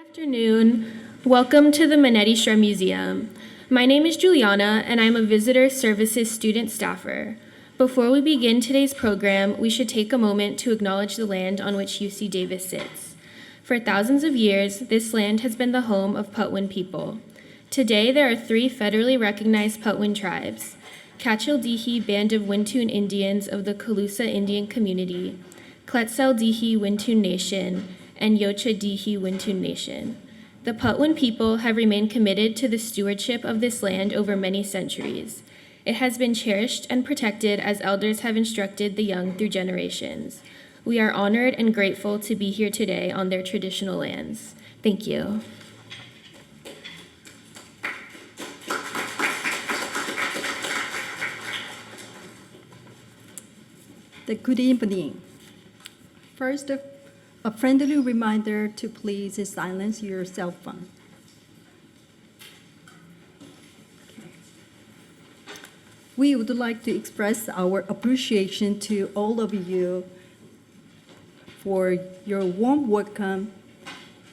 Afternoon. Welcome to the Manetti Shrem Museum. My name is Juliana, and I'm a Visitor Services student staffer. Before we begin today's program, we should take a moment to acknowledge the land on which UC Davis sits. For thousands of years, this land has been the home of Patwin people. Today, there are 3 federally recognized Patwin tribes: Katchil-Dihi Band of Wintun Indians of the Calusa Indian Community, Quetzal-Dihi Wintun Nation, and Yocha-Dihi Wintun Nation. The Patwin people have remained committed to the stewardship of this land over many centuries. It has been cherished and protected as elders have instructed the young through generations. We are honored and grateful to be here today on their traditional lands. Thank you. Good evening. First, a friendly reminder to please silence your cell phone. Okay. We would like to express our appreciation to all of you for your warm welcome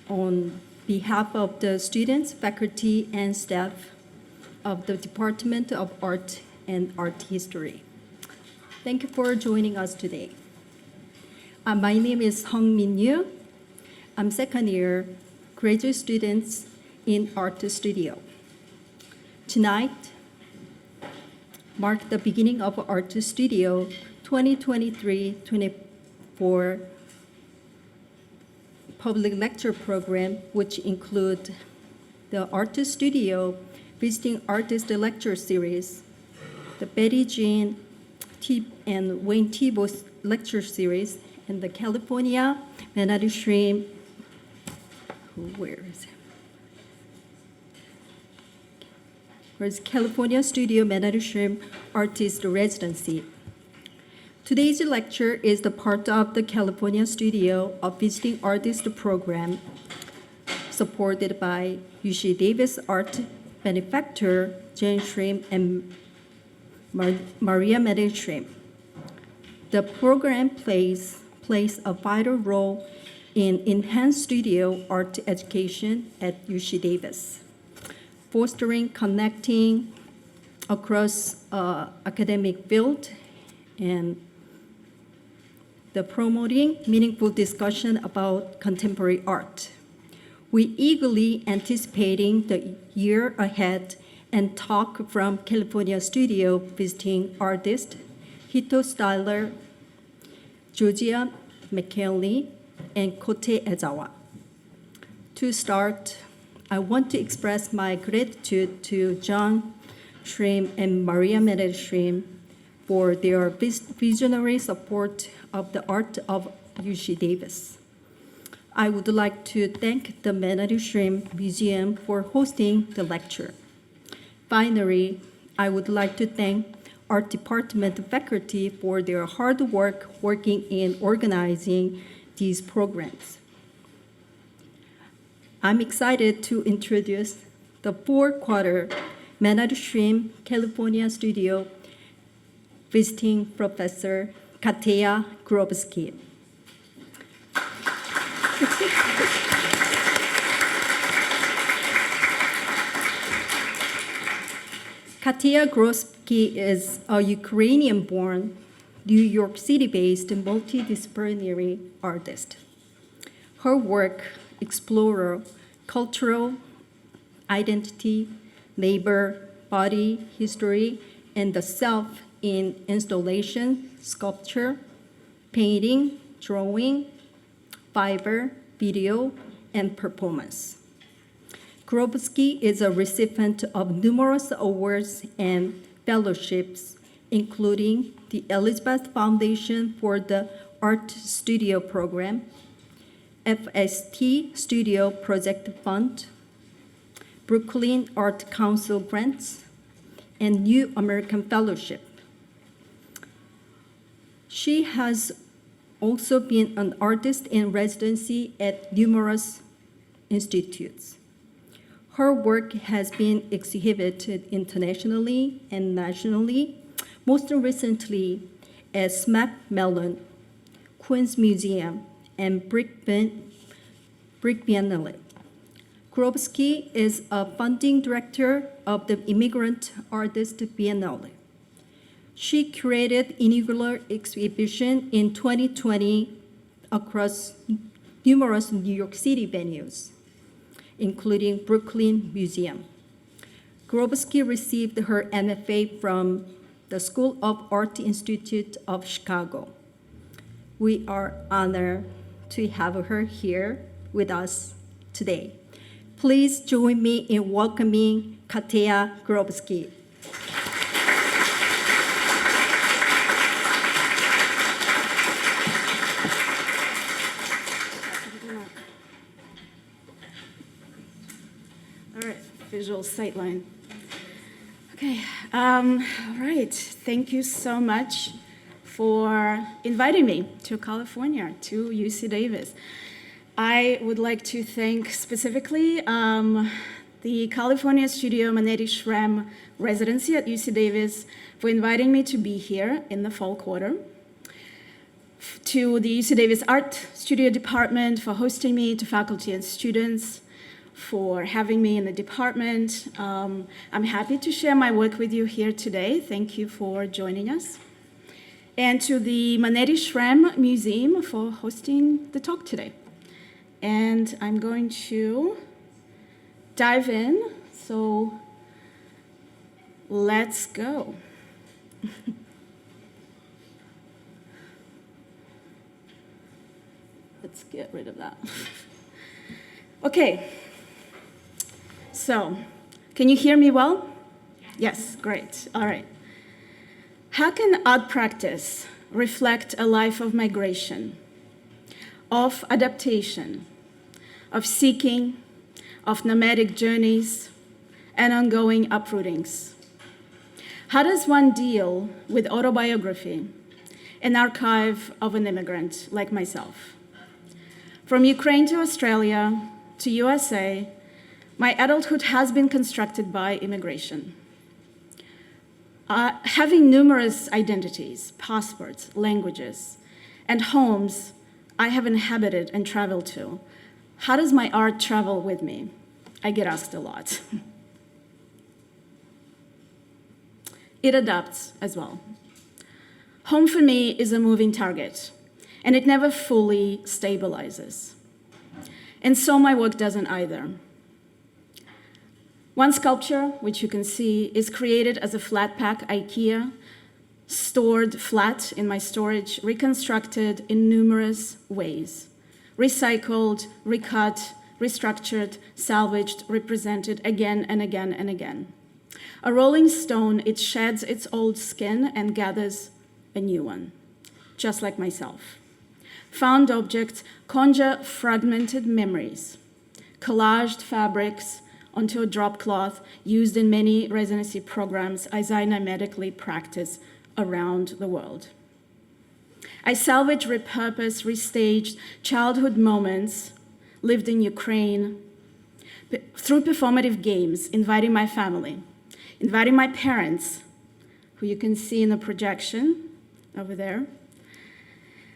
on behalf of the students, faculty, and staff of the Department of Art and Art History. Thank you for joining us today. My name is Hong Min Yu. I'm second year graduate student in Art Studio. Tonight marked the beginning of Art Studio 2023-24 public lecture program, which include the Art Studio Visiting Artist Lecture Series, the Betty Jean and Wayne Thibault lecture series, and the California Manetti Shrem, where's California Studio Manetti Shrem Artist Residency. Today's lecture is the part of the California Studio of Visiting Artist program, supported by UC Davis art benefactor Jane Shrem and Maria Manetti Shrem. The program plays a vital role in enhanced studio art education at UC Davis, fostering connecting across academic field and the promoting meaningful discussion about contemporary art. We eagerly anticipating the year ahead and talk from California Studio visiting artist Hito Styler, Georgia McKinley, and Kote Ezawa. To start, I want to express my gratitude to John Shrem and Maria Manetti Shrem for their visionary support of the art of UC Davis. I would like to thank the Manetti Shrem Museum for hosting the lecture. Finally, I would like to thank Art Department faculty for their hard work working in organizing these programs. I'm excited to introduce the 4-quarter Manetti Shrem California Studio visiting Professor Katya Grokhovsky. Katya Grokhovsky is a Ukrainian-born, New York City-based multidisciplinary artist. Her work explores cultural identity, labor, body, history, and the self in installation, sculpture, painting, drawing, fiber, video, and performance. Grokhovsky is a recipient of numerous awards and fellowships, including the Elizabeth Foundation for the Art Studio Program, FST Studio Project Fund, Brooklyn Art Council grants, and New American Fellowship. She has also been an artist in residency at numerous institutes. Her work has been exhibited internationally and nationally, most recently at Smack Mellon, Queens Museum, and Brick Biennial. Grokhovsky is a founding director of the Immigrant Artist Biennial. She created inaugural exhibition in 2020 across numerous New York City venues, including Brooklyn Museum. Grokhovsky received her MFA from the School of Art Institute of Chicago. We are honored to have her here with us today. Please join me in welcoming Katya Grokhovsky. All right, visual sightline. Okay, all right. Thank you so much for inviting me to California, to UC Davis. I would like to thank specifically the California studio Manetti Shrem Residency at UC Davis for inviting me to be here in the fall quarter. To the UC Davis Art Studio Department for hosting me, to faculty and students for having me in the department. I'm happy to share my work with you here today. Thank you for joining us. And to the Manetti Shrem Museum for hosting the talk today. And I'm going to dive in, so let's go. Let's get rid of that. Okay, so can you hear me well? Yes, great, all right. How can art practice reflect a life of migration, of adaptation, of seeking, of nomadic journeys, and ongoing uprootings? How does one deal with autobiography, an archive of an immigrant like myself? From Ukraine to Australia to USA, my adulthood has been constructed by immigration. Having numerous identities, passports, languages, and homes I have inhabited and traveled to, how does my art travel with me? I get asked a lot. It adapts as well. Home for me is a moving target, and it never fully stabilizes. And so my work doesn't either. One sculpture, which you can see, is created as a flat pack IKEA, stored flat in my storage, reconstructed in numerous ways. Recycled, recut, restructured, salvaged, represented again and again and again. A rolling stone, it sheds its old skin and gathers a new one, just like myself. Found objects conjure fragmented memories, collaged fabrics onto a drop cloth used in many residency programs as I nomadically practice around the world. I salvage, repurpose, restaged childhood moments lived in Ukraine through performative games, inviting my family, inviting my parents, who you can see in the projection over there.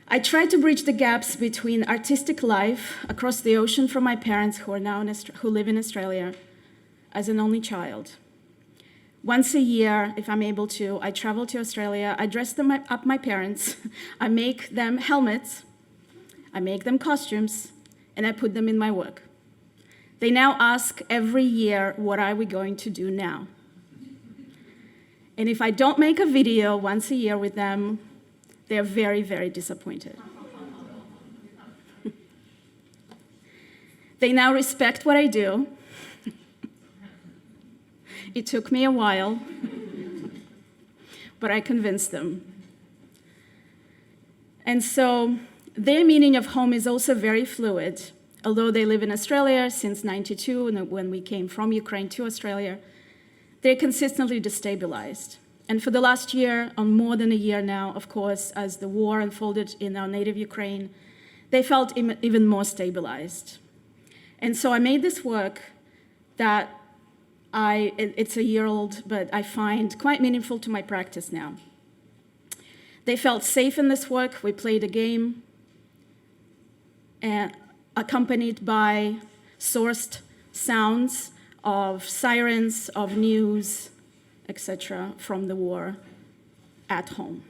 I try to bridge the gaps between artistic life across the ocean from my parents who live in Australia as an only child. Once a year, if I'm able to, I travel to Australia, I dress up my parents, I make them helmets, I make them costumes, and I put them in my work. They now ask every year, what are we going to do now? And if I don't make a video once a year with them, they're very, very disappointed. They now respect what I do. It took me a while, but I convinced them. And so their meaning of home is also very fluid. Although they live in Australia since '92, when we came from Ukraine to Australia, they're consistently destabilized. And for the last year, or more than a year now, of course, as the war unfolded in our native Ukraine, they felt even more stabilized. And so I made this work that it's a year old, but I find quite meaningful to my practice now. They felt safe in this work. We played a game, and accompanied by sourced sounds of sirens, of news, etc., from the war at home.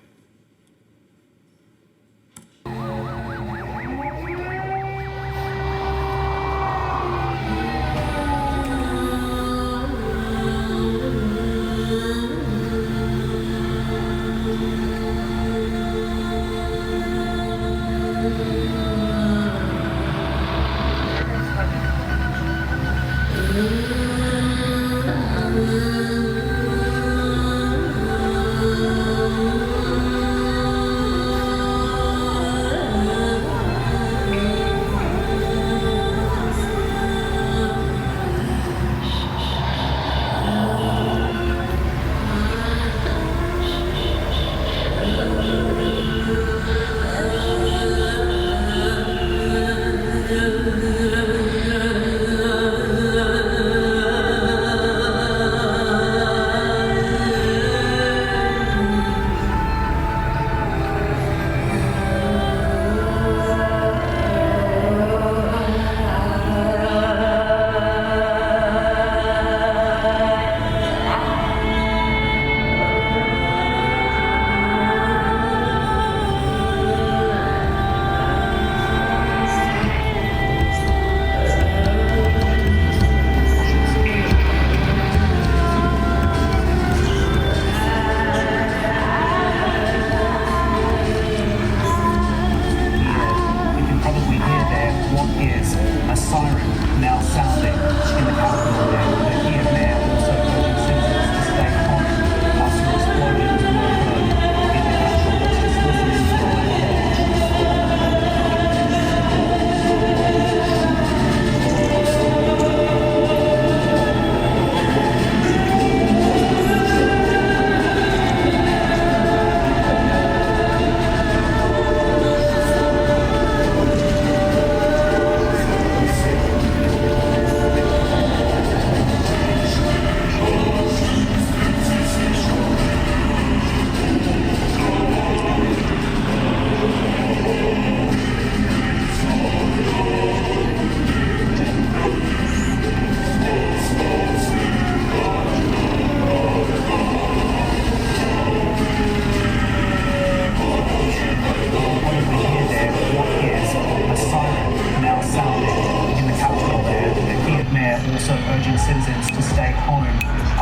citizens to stay home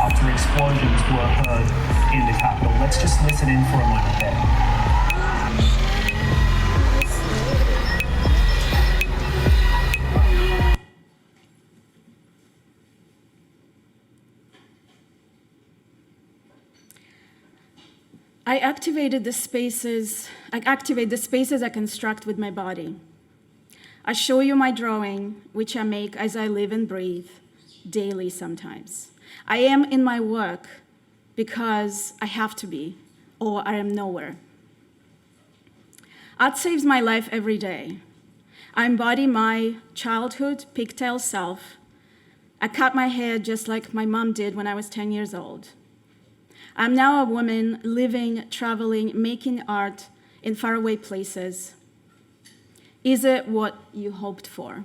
after explosions were heard in the capital. Let's just listen in for a moment there. I activate the spaces I construct with my body. I show you my drawing, which I make as I live and breathe, daily sometimes. I am in my work because I have to be, or I am nowhere. Art saves my life every day. I embody my childhood pigtail self. I cut my hair just like my mom did when I was 10 years old. I'm now a woman living, traveling, making art in faraway places. Is it what you hoped for?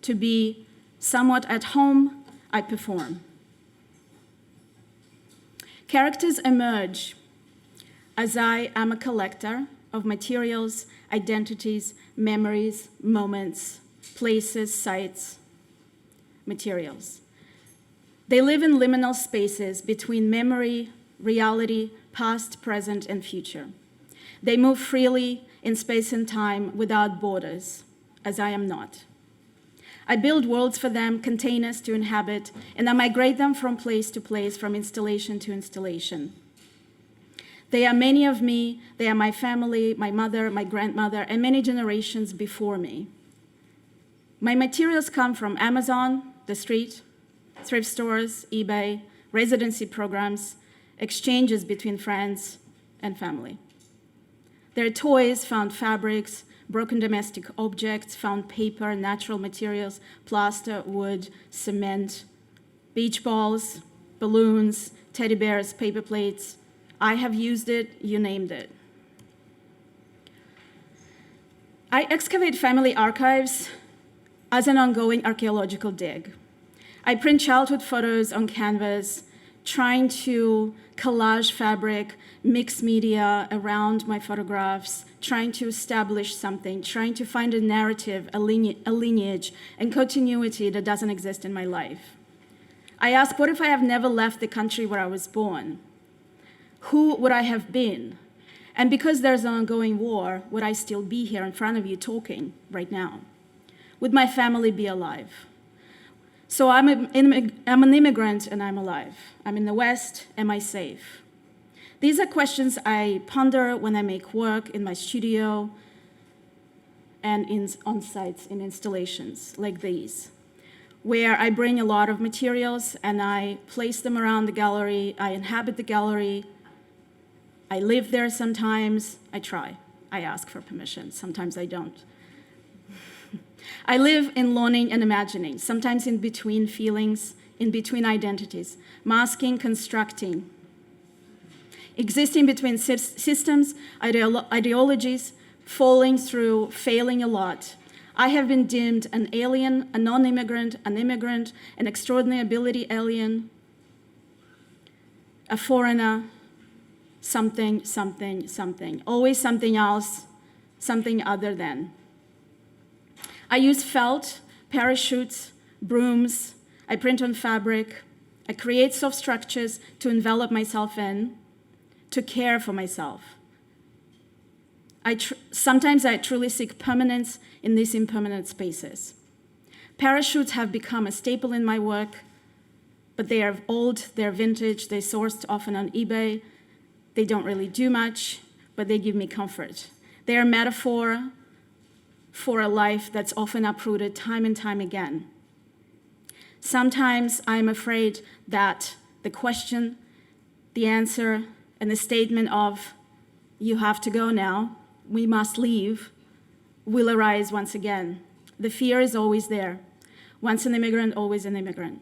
To be somewhat at home, I perform. Characters emerge as I am a collector of materials, identities, memories, moments, places, sites, materials. They live in liminal spaces between memory, reality, past, present, and future. They move freely in space and time without borders, as I am not. I build worlds for them, containers to inhabit, and I migrate them from place to place, from installation to installation. They are many of me, they are my family, my mother, my grandmother, and many generations before me. My materials come from Amazon, the street, thrift stores, eBay, residency programs, exchanges between friends and family. There are toys, found fabrics, broken domestic objects, found paper, natural materials, plaster, wood, cement, beach balls, balloons, teddy bears, paper plates. I have used it, you named it. I excavate family archives. as an ongoing archaeological dig. I print childhood photos on canvas, trying to collage fabric, mix media around my photographs, trying to establish something, trying to find a narrative, a lineage, and continuity that doesn't exist in my life. I ask, what if I have never left the country where I was born? Who would I have been? And because there's an ongoing war, would I still be here in front of you talking right now? Would my family be alive? So I'm an immigrant and I'm alive. I'm in the West, am I safe? These are questions I ponder when I make work in my studio and on sites in installations like these, where I bring a lot of materials and I place them around the gallery, I inhabit the gallery, I live there sometimes, I try. I ask for permission, sometimes I don't. I live in longing and imagining, sometimes in between feelings, in between identities, masking, constructing, existing between systems, ideologies, falling through, failing a lot. I have been deemed an alien, a non-immigrant, an immigrant, an extraordinary ability alien, a foreigner, something, something, something, always something else, something other than. I use felt, parachutes, brooms, I print on fabric, I create soft structures to envelop myself in, to care for myself. Sometimes I truly seek permanence in these impermanent spaces. Parachutes have become a staple in my work, but they are old, they're vintage, they're sourced often on eBay. They don't really do much, but they give me comfort. They are a metaphor for a life that's often uprooted time and time again. Sometimes I'm afraid that the question, the answer, and the statement of, you have to go now, we must leave, will arise once again. The fear is always there. Once an immigrant, always an immigrant.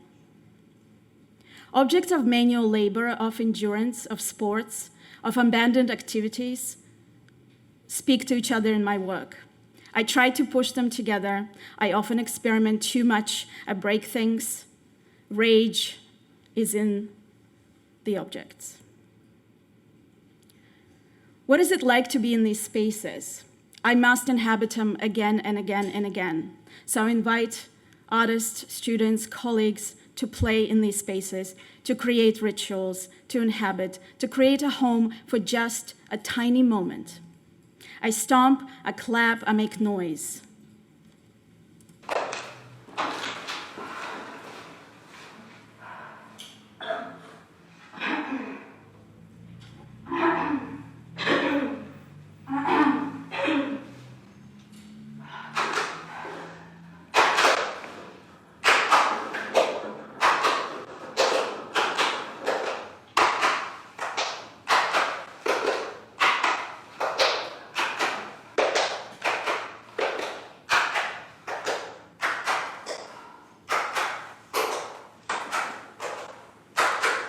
Objects of manual labor, of endurance, of sports, of abandoned activities speak to each other in my work. I try to push them together. I often experiment too much. I break things. Rage is in the objects. What is it like to be in these spaces? I must inhabit them again and again and again. So I invite artists, students, colleagues to play in these spaces, to create rituals, to inhabit, to create a home for just a tiny moment. I stomp, I clap, I make noise.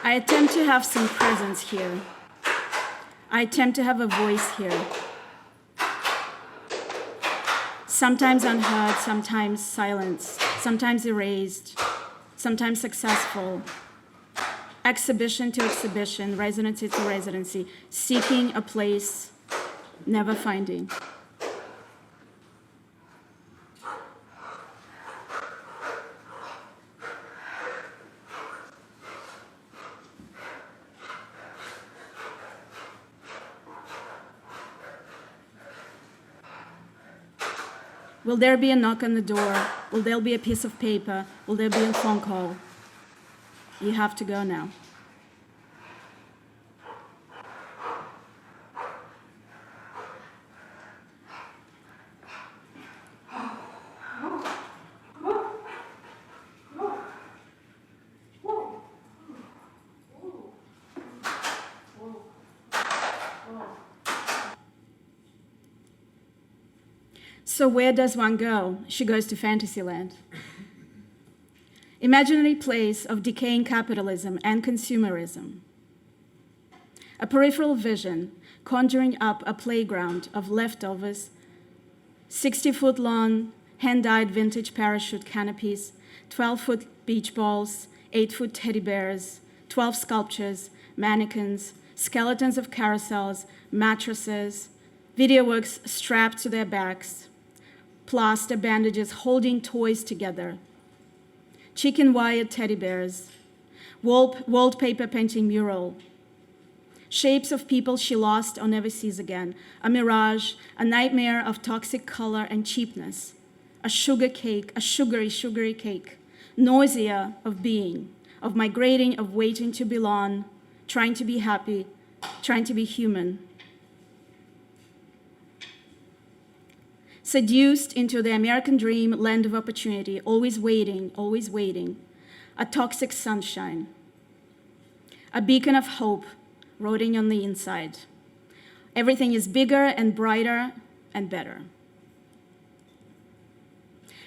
I attempt to have some presence here. I attempt to have a voice here. Sometimes unheard, sometimes silenced, sometimes erased, sometimes successful. Exhibition to exhibition, residency to residency, seeking a place, never finding. Will there be a knock on the door? Will there be a piece of paper? Will there be a phone call? You have to go now. So where does one go? She goes to Fantasyland. Imaginary place of decaying capitalism and consumerism. A peripheral vision conjuring up a playground of leftovers, 60-foot long, hand-dyed vintage parachute canopies, 12-foot beach balls, 8-foot teddy bears, 12 sculptures, mannequins, skeletons of carousels, mattresses, videoworks strapped to their backs, plaster bandages holding toys together, chicken wire teddy bears, wallpaper painting mural, shapes of people she lost or never sees again, a mirage, a nightmare of toxic color and cheapness, a sugar cake, a sugary cake, nausea of being, of migrating, of waiting to belong, trying to be happy, trying to be human. Seduced into the American dream, land of opportunity, always waiting, a toxic sunshine, a beacon of hope rotting on the inside. Everything is bigger and brighter and better.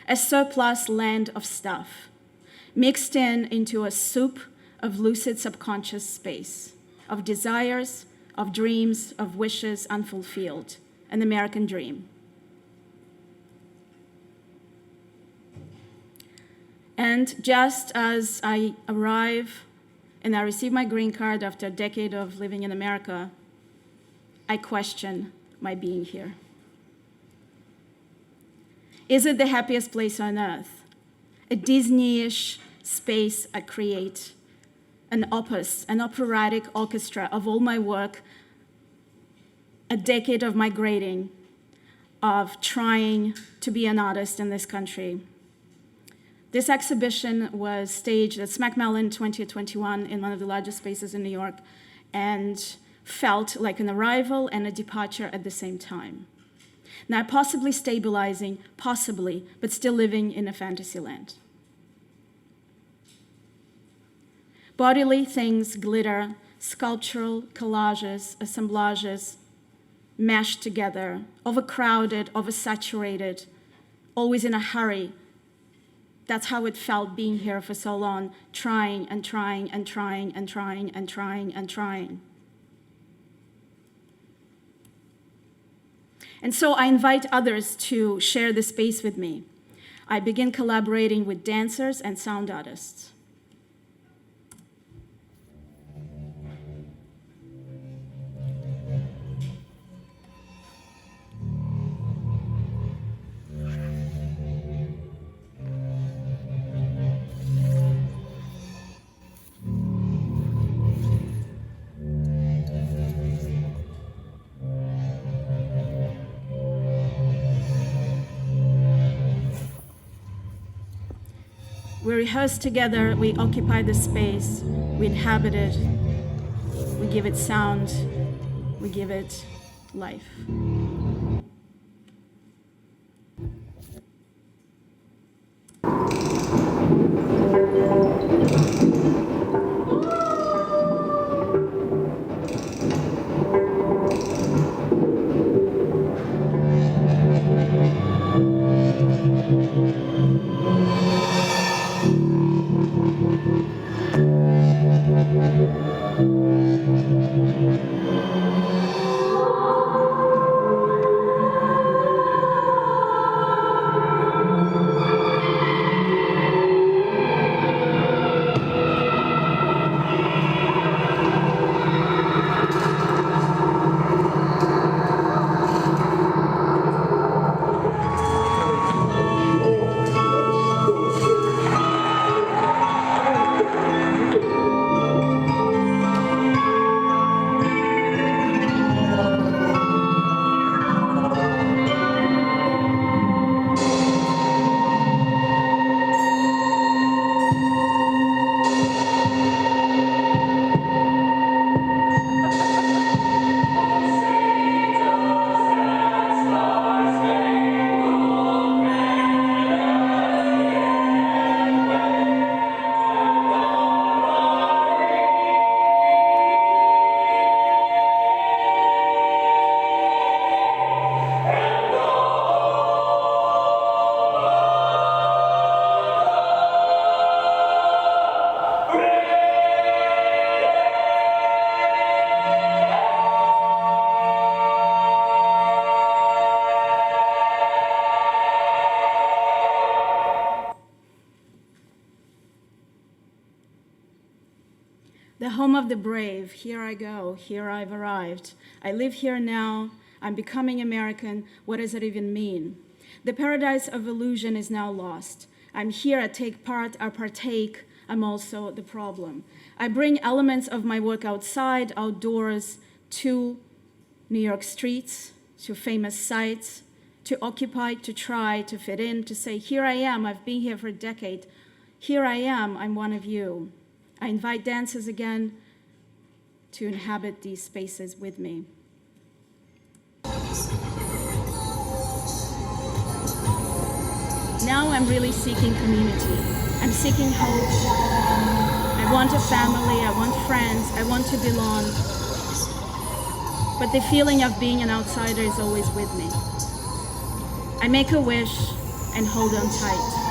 A surplus land of stuff, mixed into a soup of lucid subconscious space, of desires, of dreams, of wishes unfulfilled, an American dream. And just as I arrive and I receive my green card after a decade of living in America, I question my being here. Is it the happiest place on earth? A Disney-ish space I create, an opus, an operatic orchestra of all my work, a decade of migrating, of trying to be an artist in this country. This exhibition was staged at Smack Mellon 2021 in one of the largest spaces in New York and felt like an arrival and a departure at the same time. Now, possibly stabilizing, but still living in a fantasy land. Bodily things glitter, sculptural collages, assemblages, mashed together, overcrowded, oversaturated, always in a hurry. That's how it felt being here for so long, trying and trying and trying and trying and trying and trying. And so I invite others to share the space with me. I begin collaborating with dancers and sound artists. We rehearse together, we occupy the space, we inhabit it, we give it sound, we give it life. The home of the brave, here I go, here I've arrived. I live here now, I'm becoming American, what does it even mean? The paradise of illusion is now lost. I'm here, I take part, I partake, I'm also the problem. I bring elements of my work outside, outdoors, to New York streets, to famous sites, to occupy, to try, to fit in, to say, here I am, I've been here for a decade. Here I am, I'm one of you. I invite dancers again to inhabit these spaces with me. Now I'm really seeking community. I'm seeking hope. I want a family, I want friends, I want to belong. But the feeling of being an outsider is always with me. I make a wish and hold on tight.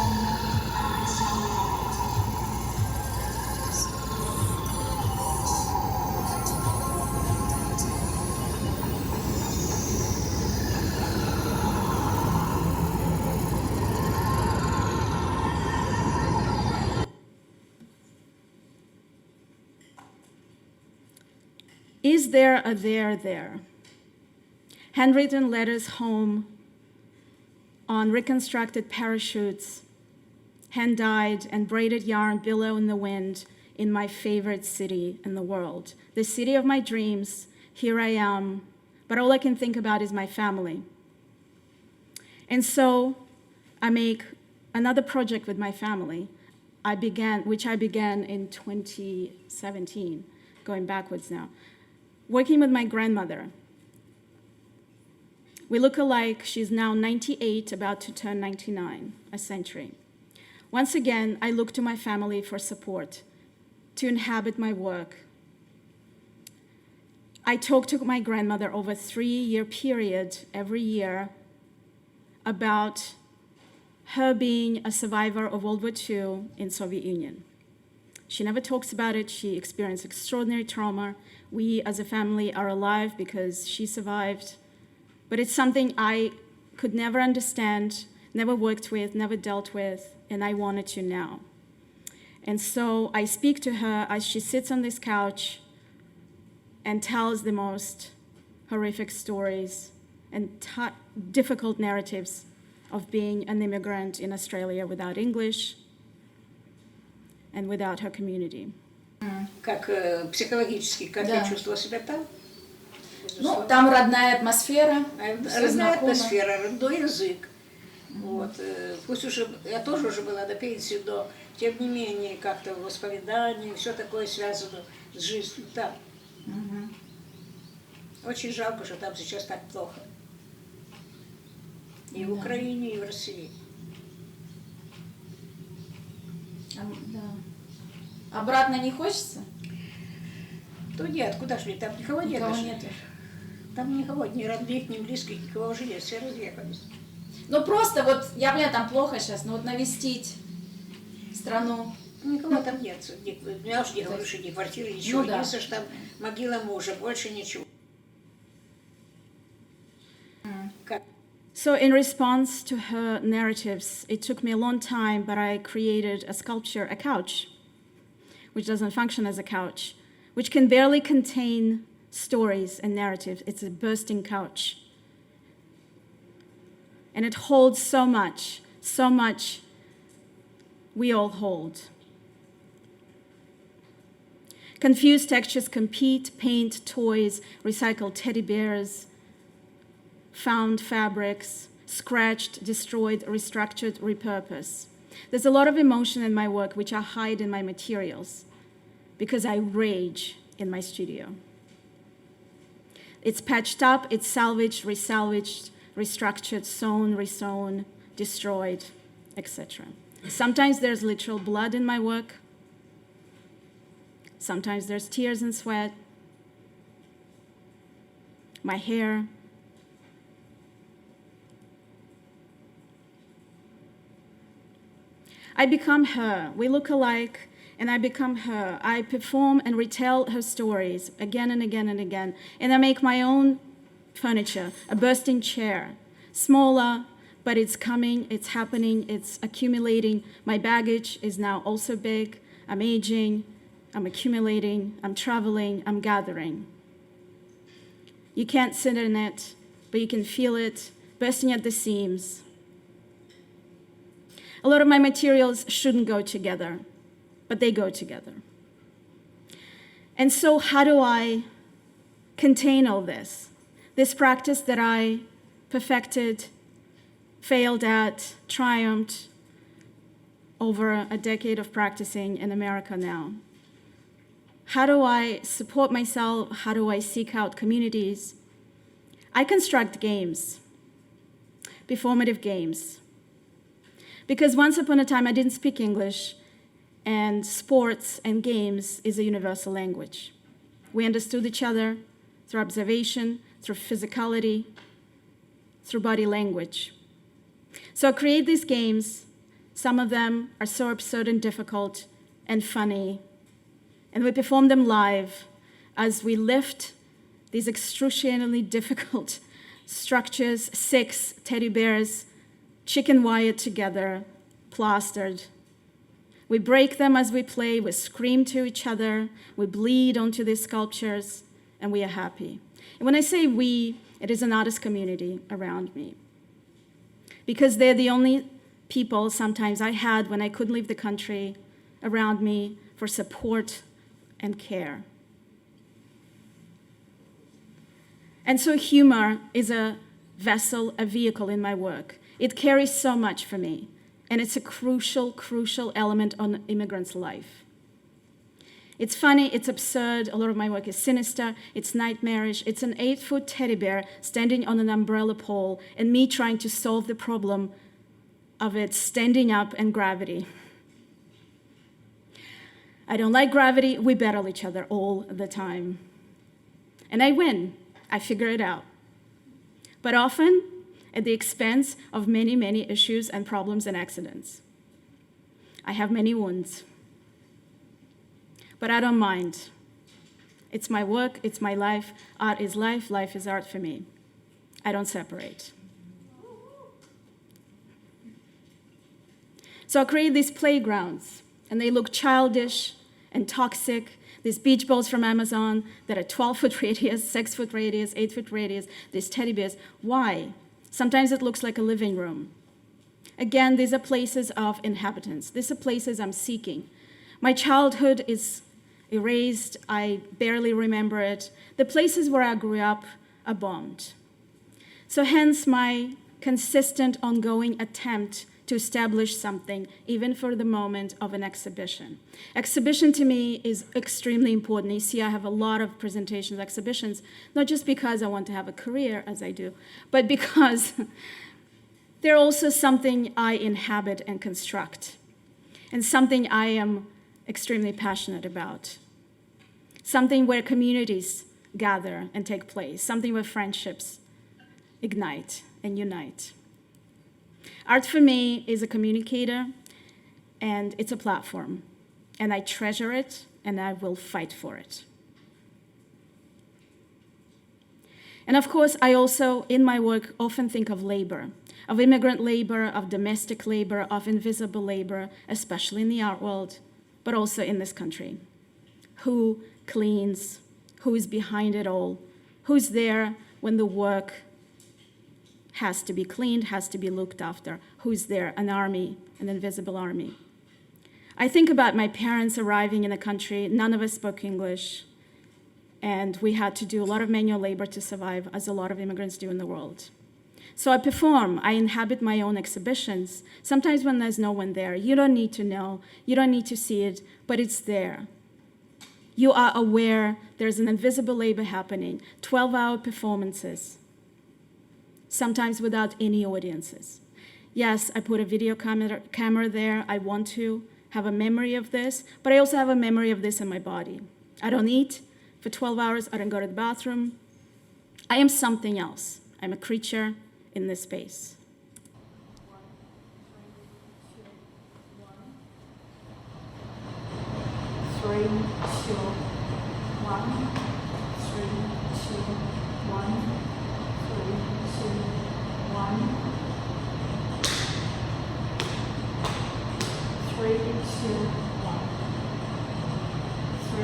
Is there a there there? Handwritten letters home on reconstructed parachutes, hand-dyed and braided yarn billow in the wind in my favorite city in the world. The city of my dreams, here I am, but all I can think about is my family. And so I make another project with my family, which I began in 2017, going backwards now. Working with my grandmother. We look alike. She's now 98, about to turn 99, a century. Once again, I look to my family for support, to inhabit my work. I talk to my grandmother over a 3-year period every year about her being a survivor of World War II in Soviet Union. She never talks about it. She experienced extraordinary trauma. We as a family are alive because she survived. But it's something I could never understand, never worked with, never dealt with, and I wanted to now. And so I speak to her as she sits on this couch and tells the most horrific stories and difficult narratives of being an immigrant in Australia without English and without her community. Как психологически, как Да. я чувствовала себя там. Ну, там родная атмосфера, всё Родная знакомо. атмосфера, родной язык. Вот. Пусть уже, я тоже уже была до пенсии, но тем не менее, как-то воспоминания, все такое связано с жизнью там. Очень жалко, что там сейчас так плохо. И в Украине, и в России. Да. Обратно не хочется? То нет, куда ж мне, там никого нет. Никого даже. нету. Там никого, ни родных, ни близких, никого уже нет, все разъехались. Ну просто вот, я понимаю, там плохо сейчас, но вот навестить страну. Никого там нет. Я уж не говорю, что ни квартиры, ничего. Ну да. Единственное, что там могила мужа, больше ничего. So in response to her narratives, it took me a long time, but I created a sculpture, a couch, which doesn't function as a couch, which can barely contain stories and narratives. It's a bursting couch. And it holds so much we all hold. Confused textures compete, paint, toys, recycled teddy bears, found fabrics, scratched, destroyed, restructured, repurposed. There's a lot of emotion in my work which I hide in my materials because I rage in my studio. It's patched up, it's salvaged, resalvaged, restructured, sewn, resewn, destroyed, etc. Sometimes there's literal blood in my work. Sometimes there's tears and sweat. My hair. I become her. We look alike, and I become her. I perform and retell her stories again and again and again. And I make my own furniture, a bursting chair, smaller, but it's coming, it's happening, it's accumulating. My baggage is now also big. I'm aging. I'm accumulating, I'm traveling, I'm gathering. You can't sit in it, but you can feel it bursting at the seams. A lot of my materials shouldn't go together, but they go together. And so how do I contain all this? This practice that I perfected, failed at, triumphed over a decade of practicing in America now. How do I support myself? How do I seek out communities? I construct games, performative games. Because once upon a time I didn't speak English, and sports and games is a universal language. We understood each other through observation, through physicality, through body language. So I create these games. Some of them are so absurd and difficult and funny. And we perform them live as we lift these excruciatingly difficult structures, 6 teddy bears, chicken wired together, plastered. We break them as we play, we scream to each other, we bleed onto these sculptures, and we are happy. And when I say we, it is an artist community around me. Because they're the only people sometimes I had when I couldn't leave the country around me for support and care. And so humor is a vessel, a vehicle in my work. It carries so much for me, and it's a crucial, crucial element on immigrants' life. It's funny, it's absurd, a lot of my work is sinister, it's nightmarish, it's an 8-foot teddy bear standing on an umbrella pole, and me trying to solve the problem of it standing up and gravity. I don't like gravity, we battle each other all the time. And I win, I figure it out. But often, at the expense of many, many issues and problems and accidents. I have many wounds. But I don't mind. It's my work, it's my life. Art is life, life is art for me. I don't separate. So I create these playgrounds, and they look childish and toxic. These beach balls from Amazon that are 12-foot radius, 6-foot radius, 8-foot radius, these teddy bears. Why? Sometimes it looks like a living room. Again, these are places of inhabitants. These are places I'm seeking. My childhood is erased. I barely remember it. The places where I grew up are bombed. So hence my consistent, ongoing attempt to establish something, even for the moment of an exhibition. Exhibition to me is extremely important. You see, I have a lot of presentations, exhibitions, not just because I want to have a career, as I do, but because they're also something I inhabit and construct, and something I am extremely passionate about. Something where communities gather and take place, something where friendships ignite and unite. Art for me is a communicator, and it's a platform, and I treasure it, and I will fight for it. And of course, I also, in my work, often think of labor, of immigrant labor, of domestic labor, of invisible labor, especially in the art world, but also in this country. Who cleans? Who is behind it all? Who's there when the work has to be cleaned, has to be looked after? Who's there? An army, an invisible army. I think about my parents arriving in the country. None of us spoke English, and we had to do a lot of manual labor to survive, as a lot of immigrants do in the world. So I perform, I inhabit my own exhibitions, sometimes when there's no one there. You don't need to know, you don't need to see it, but it's there. You are aware there's an invisible labor happening, 12-hour performances, sometimes without any audiences. Yes, I put a video camera there. I want to have a memory of this, but I also have a memory of this in my body. I don't eat for 12 hours. I don't go to the bathroom. I am something else. I'm a creature in this space. Three, two, one. 3, 2, 1. 3, 2, 1. 3, 2, 1. 3,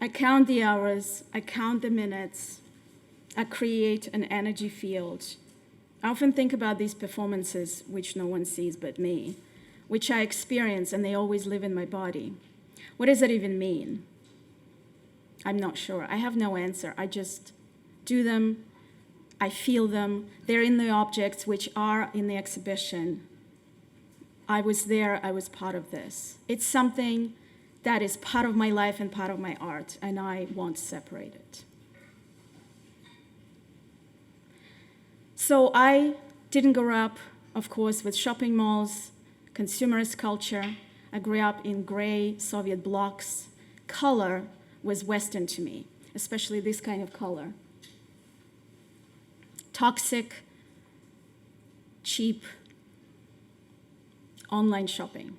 I count the hours, I count the minutes, I create an energy field. I often think about these performances, which no one sees but me, which I experience and they always live in my body. What does that even mean? I'm not sure. I have no answer. I just do them, I feel them. They're in the objects which are in the exhibition. I was there, I was part of this. It's something that is part of my life and part of my art, and I won't separate it. So I didn't grow up, of course, with shopping malls, consumerist culture. I grew up in gray Soviet blocks. Color was Western to me, especially this kind of color. Toxic, cheap, online shopping.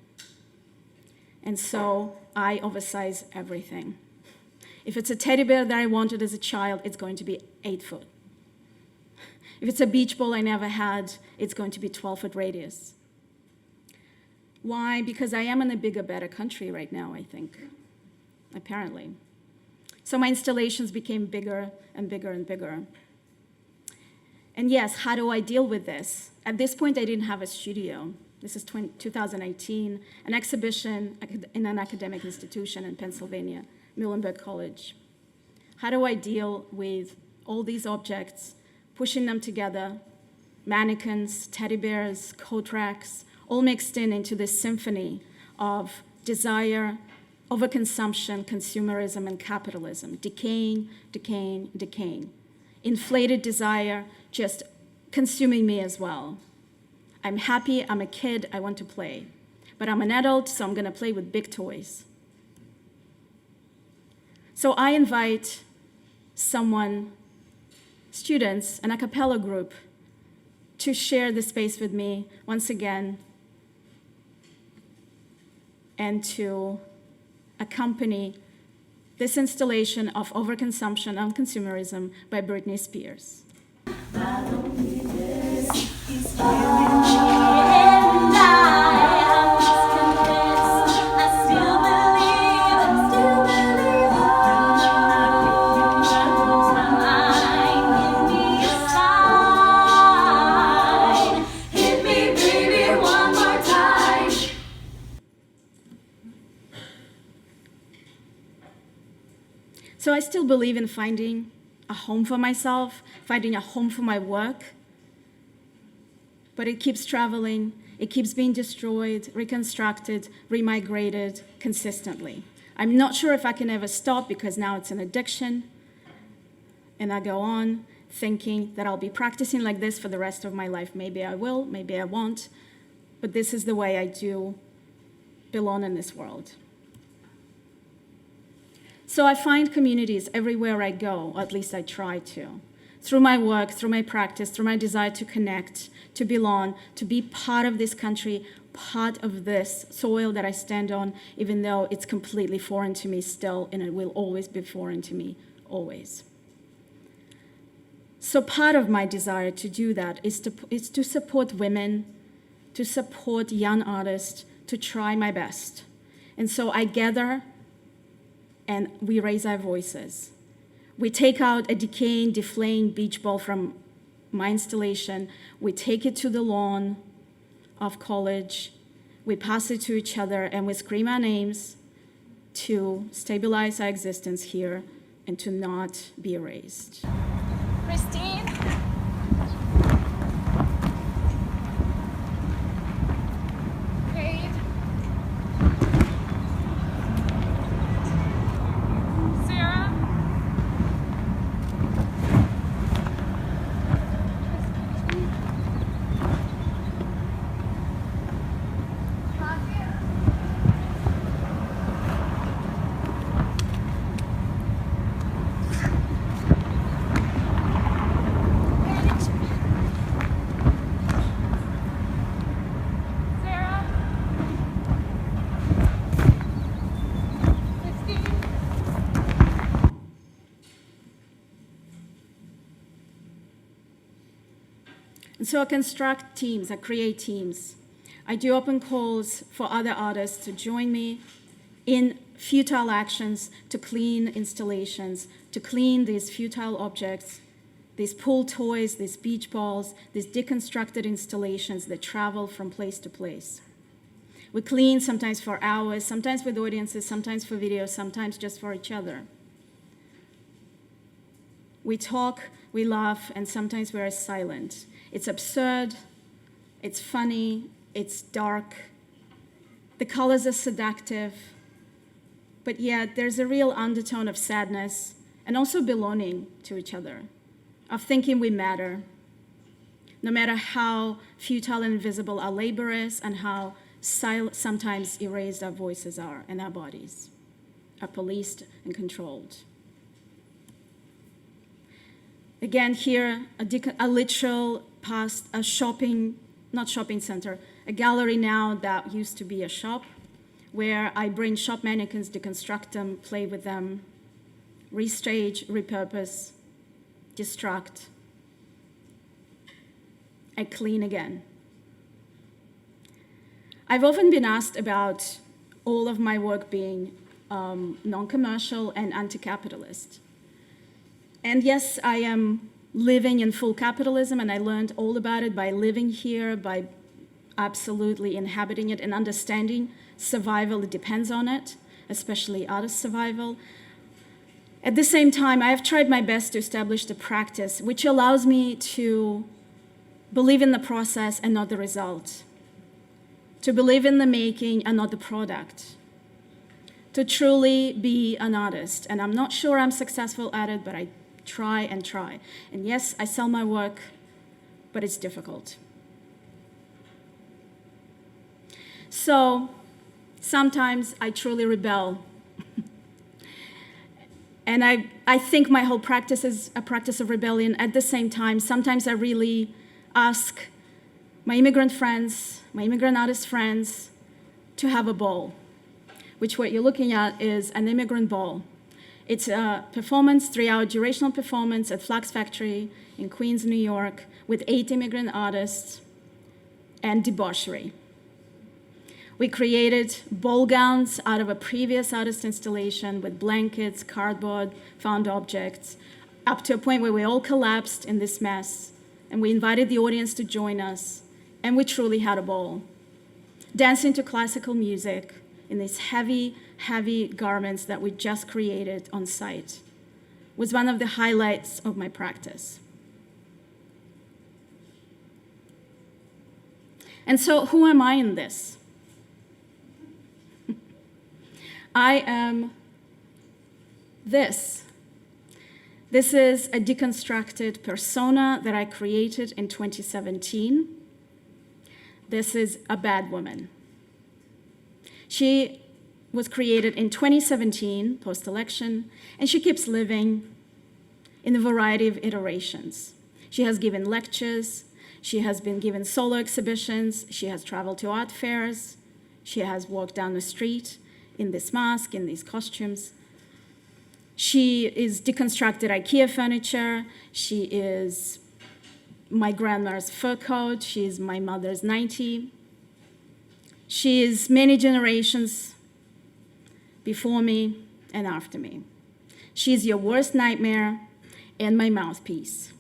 And so I oversize everything. If it's a teddy bear that I wanted as a child, it's going to be 8 foot. If it's a beach ball I never had, it's going to be 12-foot radius. Why? Because I am in a bigger, better country right now, I think, apparently. So my installations became bigger and bigger and bigger. And yes, how do I deal with this? At this point, I didn't have a studio. This is 2018, an exhibition in an academic institution in Pennsylvania, Muhlenberg College. How do I deal with all these objects, pushing them together, mannequins, teddy bears, coat racks, all mixed into this symphony of desire, overconsumption, consumerism, and capitalism, decaying, decaying, decaying. Inflated desire just consuming me as well. I'm happy, I'm a kid, I want to play. But I'm an adult, so I'm gonna play with big toys. So I invite someone, students, an a cappella group, to share the space with me once again and to accompany this installation of overconsumption and consumerism by Britney Spears. So I still believe in finding a home for myself, finding a home for my work, but it keeps traveling, it keeps being destroyed, reconstructed, remigrated consistently. I'm not sure if I can ever stop because now it's an addiction, and I go on thinking that I'll be practicing like this for the rest of my life. Maybe I will, maybe I won't, but this is the way I do belong in this world. So I find communities everywhere I go, or at least I try to. Through my work, through my practice, through my desire to connect, to belong, to be part of this country, part of this soil that I stand on, even though it's completely foreign to me still, and it will always be foreign to me, always. So part of my desire to do that is to support women, to support young artists, to try my best. And so I gather and we raise our voices. We take out a decaying, deflaying beach ball from my installation. We take it to the lawn of college. We pass it to each other, and we scream our names to stabilize our existence here and to not be erased. Christine? Jade? Sarah? Katya? Sarah? Christine? And so I construct teams, I create teams. I do open calls for other artists to join me in futile actions to clean installations, to clean these futile objects, these pool toys, these beach balls, these deconstructed installations that travel from place to place. We clean sometimes for hours, sometimes with audiences, sometimes for videos, sometimes just for each other. We talk, we laugh, and sometimes we're silent. It's absurd, it's funny, it's dark. The colors are seductive, but yet there's a real undertone of sadness and also belonging to each other, of thinking we matter, no matter how futile and invisible our labor is and how sometimes erased our voices are and our bodies are policed and controlled. Again, here, a literal past, a not shopping center, a gallery now that used to be a shop, where I bring shop mannequins, deconstruct them, play with them, restage, repurpose, destruct, and clean again. I've often been asked about all of my work being non-commercial and anti-capitalist. And yes, I am living in full capitalism, and I learned all about it by living here, by absolutely inhabiting it and understanding survival that depends on it, especially artist survival. At the same time, I have tried my best to establish the practice which allows me to believe in the process and not the result, to believe in the making and not the product, to truly be an artist. And I'm not sure I'm successful at it, but I try and try. And yes, I sell my work, but it's difficult. So sometimes I truly rebel. And I think my whole practice is a practice of rebellion. At the same time, sometimes I really ask my immigrant friends, my immigrant artist friends, to have a ball, which what you're looking at is an immigrant ball. It's a performance, 3-hour durational performance at Flux Factory in Queens, New York, with 8 immigrant artists and debauchery. We created ball gowns out of a previous artist installation with blankets, cardboard, found objects, up to a point where we all collapsed in this mess, and we invited the audience to join us, and we truly had a ball. Dancing to classical music in these heavy, heavy garments that we just created on site was one of the highlights of my practice. And so who am I in this? I am this. This is a deconstructed persona that I created in 2017. This is a bad woman. She was created in 2017, post-election, and she keeps living in a variety of iterations. She has given lectures, she has been given solo exhibitions, she has traveled to art fairs, she has walked down the street in this mask, in these costumes. She is deconstructed IKEA furniture, she is my grandma's fur coat, she is my mother's 90. She is many generations before me and after me. She is your worst nightmare and my mouthpiece.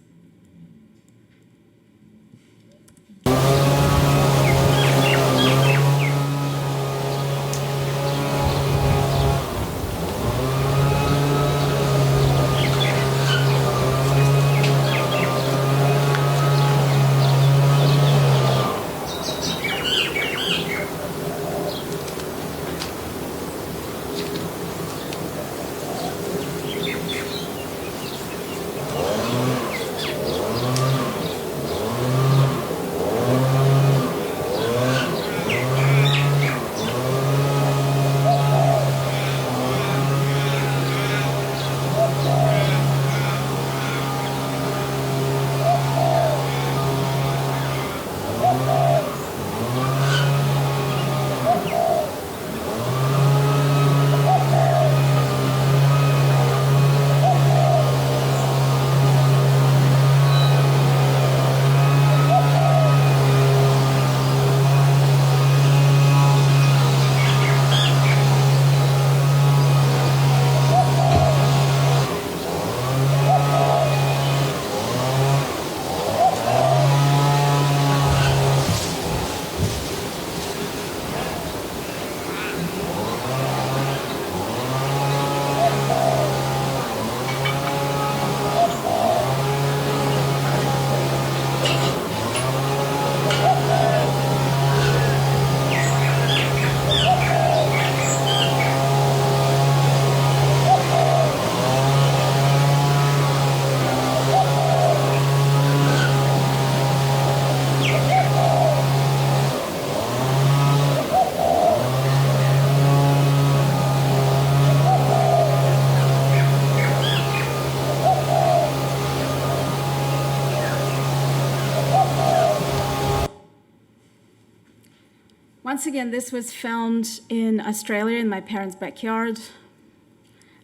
Once again, this was filmed in Australia in my parents' backyard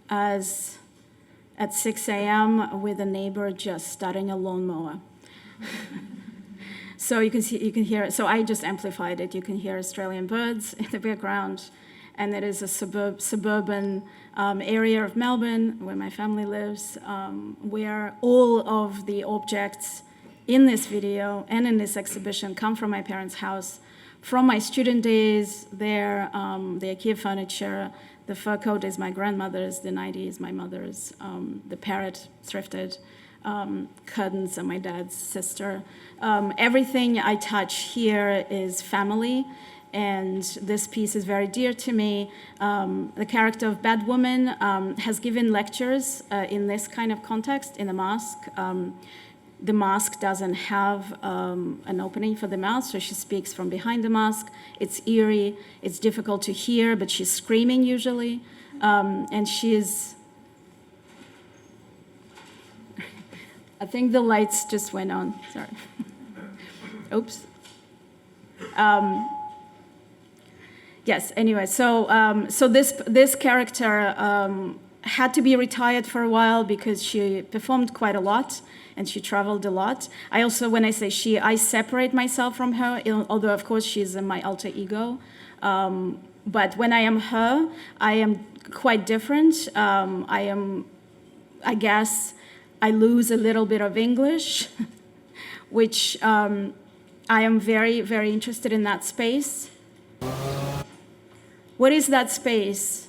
at 6 a.m. with a neighbor just starting a lawnmower. So you can hear, so I just amplified it. You can hear Australian birds in the background, and it is a suburban area of Melbourne where my family lives, where all of the objects in this video and in this exhibition come from my parents' house, from my student days, the IKEA furniture. The fur coat is my grandmother's, the nightie is my mother's, the parrot thrifted, curtains are my dad's sister. Everything I touch here is family, and this piece is very dear to me. The character of Bad Woman has given lectures in this kind of context, in a mosque. The mosque doesn't have an opening for the mouth, so she speaks from behind the mosque. It's eerie, it's difficult to hear, but she's screaming usually. And she's, I think the lights just went on, sorry. Oops. Yes, anyway, so this character had to be retired for a while because she performed quite a lot and she traveled a lot. I also, when I say she, I separate myself from her, although of course she's my alter ego. But when I am her, I am quite different. I guess I lose a little bit of English, which I am very, very interested in that space. What is that space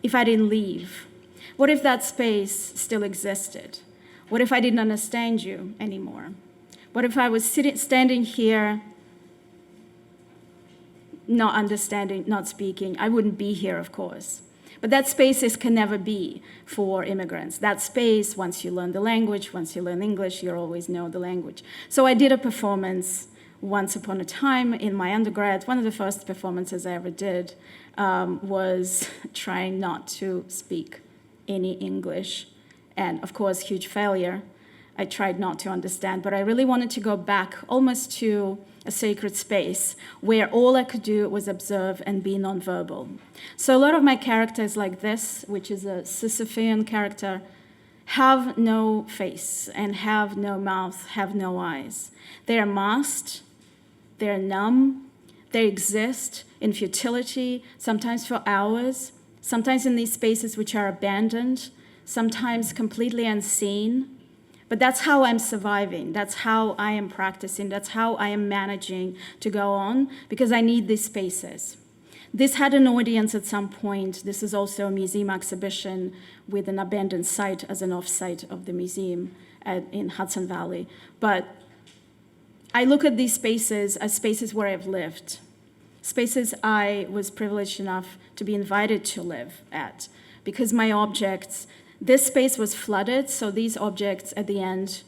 if I didn't leave? What if that space still existed? What if I didn't understand you anymore? What if I was standing here, not understanding, not speaking? I wouldn't be here, of course. But that space can never be for immigrants. That space, once you learn the language, once you learn English, you always know the language. So I did a performance once upon a time in my undergrad. One of the first performances I ever did was trying not to speak any English. And of course, huge failure. I tried not to understand, but I really wanted to go back almost to a sacred space where all I could do was observe and be nonverbal. So a lot of my characters like this, which is a Sisyphean character, have no face and have no mouth, have no eyes. They are masked, they're numb, they exist in futility, sometimes for hours, sometimes in these spaces which are abandoned, sometimes completely unseen. But that's how I'm surviving. That's how I am practicing. That's how I am managing to go on, because I need these spaces. This had an audience at some point. This is also a museum exhibition with an abandoned site as an off-site of the museum in Hudson Valley. But I look at these spaces as spaces where I've lived, spaces I was privileged enough to be invited to live at, because my objects, this space was flooded, so these objects at the end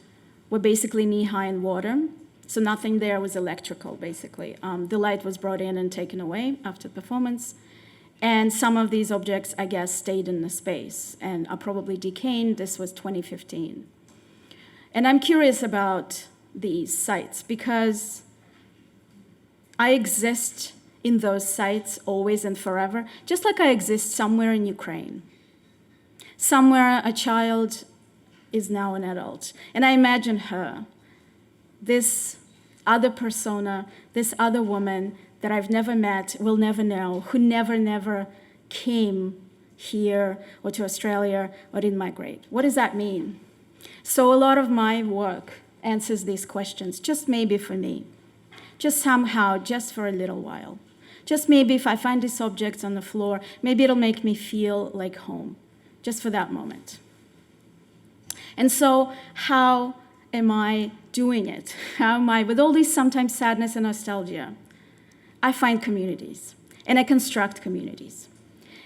were basically knee-high in water, so nothing there was electrical, basically. The light was brought in and taken away after the performance, and some of these objects, I guess, stayed in the space and are probably decaying. This was 2015. And I'm curious about these sites because I exist in those sites always and forever, just like I exist somewhere in Ukraine. Somewhere a child is now an adult. And I imagine her, this other persona, this other woman that I've never met, will never know, who never came here or to Australia or didn't migrate. What does that mean? So a lot of my work answers these questions, just maybe for me, just somehow, just for a little while. Just maybe if I find these objects on the floor, maybe it'll make me feel like home, just for that moment. And so how am I doing it? How am I, with all this sometimes sadness and nostalgia, I find communities, and I construct communities.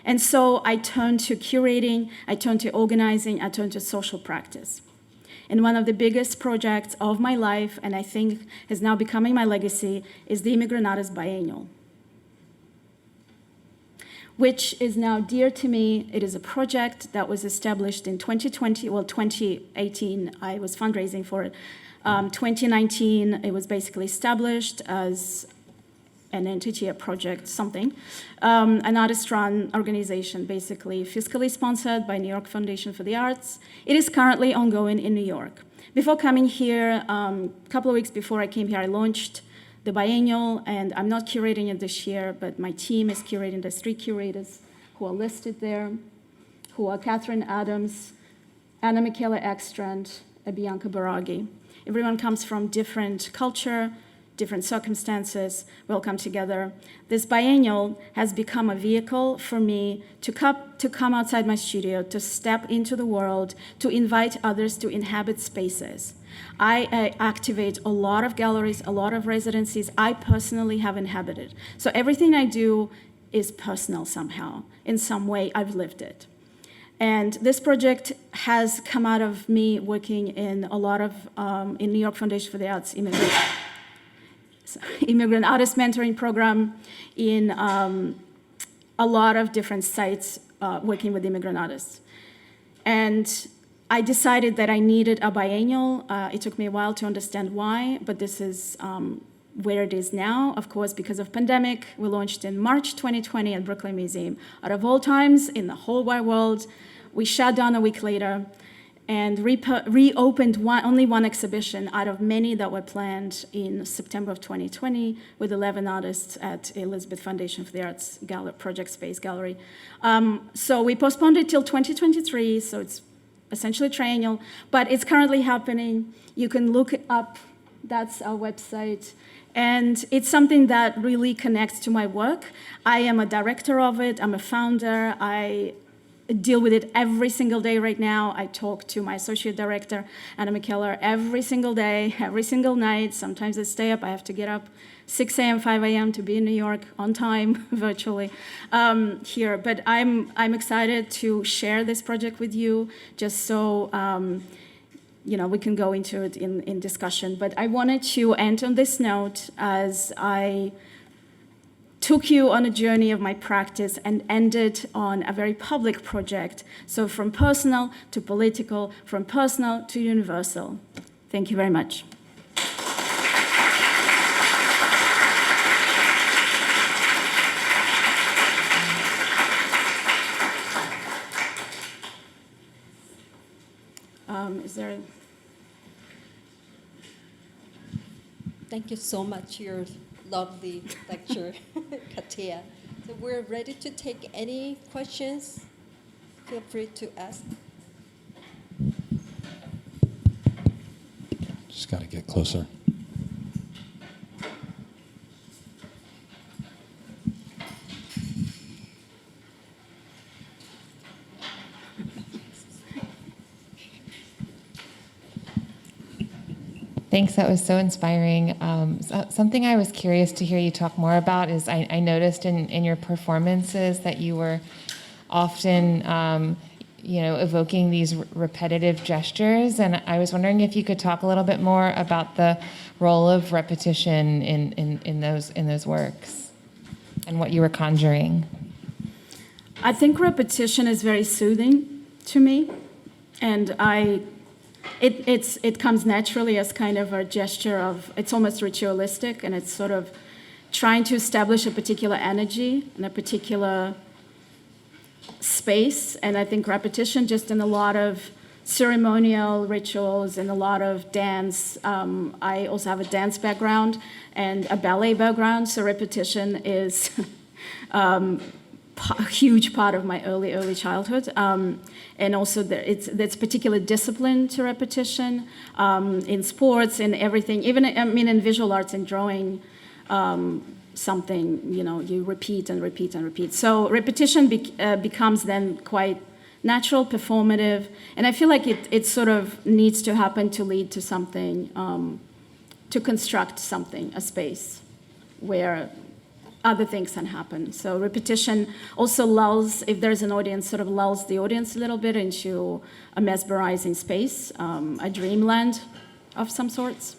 And so I turn to curating, I turn to organizing, I turn to social practice. And one of the biggest projects of my life, and I think is now becoming my legacy, is the Immigrant Artist Biennial, which is now dear to me. It is a project that was established in 2018, I was fundraising for it. 2019, it was basically established as an entity, a project, something, an artist-run organization, basically, fiscally sponsored by New York Foundation for the Arts. It is currently ongoing in New York. Before coming here, a couple of weeks before I came here, I launched the biennial, and I'm not curating it this year, but my team is curating. There's 3 curators who are listed there, who are Catherine Adams, Anna Michaela Ekstrand, and Bianca Baraghi. Everyone comes from different culture, different circumstances, we all come together. This biennial has become a vehicle for me to come outside my studio, to step into the world, to invite others to inhabit spaces. I activate a lot of galleries, a lot of residencies I personally have inhabited. So everything I do is personal somehow. In some way, I've lived it. And this project has come out of me working in a lot of, in New York Foundation for the Arts, Immigrant Artist Mentoring Program, in a lot of different sites working with immigrant artists. And I decided that I needed a biennial. It took me a while to understand why, but this is where it is now. Of course, because of pandemic, we launched in March 2020 at Brooklyn Museum. Out of all times in the whole wide world, we shut down a week later and reopened only one exhibition out of many that were planned in September of 2020 with 11 artists at Elizabeth Foundation for the Arts Project Space Gallery. So we postponed it till 2023, so it's essentially triennial, but it's currently happening. You can look it up. That's our website. And it's something that really connects to my work. I am a director of it. I'm a founder. I deal with it every single day right now. I talk to my associate director, Anna Michaela, every single day, every single night. Sometimes I stay up. I have to get up 6 a.m., 5 a.m. to be in New York on time, virtually, here. But I'm excited to share this project with you, just so we can go into it in discussion. But I wanted to end on this note as I took you on a journey of my practice and ended on a very public project. So from personal to political, from personal to universal. Thank you very much. Is there? Thank you so much for your lovely lecture, Katya. So we're ready to take any questions. Feel free to ask. Just got to get closer. Thanks, that was so inspiring. Something I was curious to hear you talk more about is I noticed in your performances that you were often, evoking these repetitive gestures, and I was wondering if you could talk a little bit more about the role of repetition in those works and what you were conjuring. I think repetition is very soothing to me, and it comes naturally as kind of a gesture of, it's almost ritualistic, and it's sort of trying to establish a particular energy in a particular space. And I think repetition, just in a lot of ceremonial rituals and a lot of dance. I also have a dance background and a ballet background, so repetition is a huge part of my early childhood. And also there's particular discipline to repetition in sports, in everything, even in visual arts and drawing. Something, you repeat and repeat and repeat. So repetition becomes then quite natural, performative, and I feel like it sort of needs to happen to lead to something, to construct something, a space where other things can happen. So repetition also lulls, if there's an audience, sort of lulls the audience a little bit into a mesmerizing space, a dreamland of some sorts.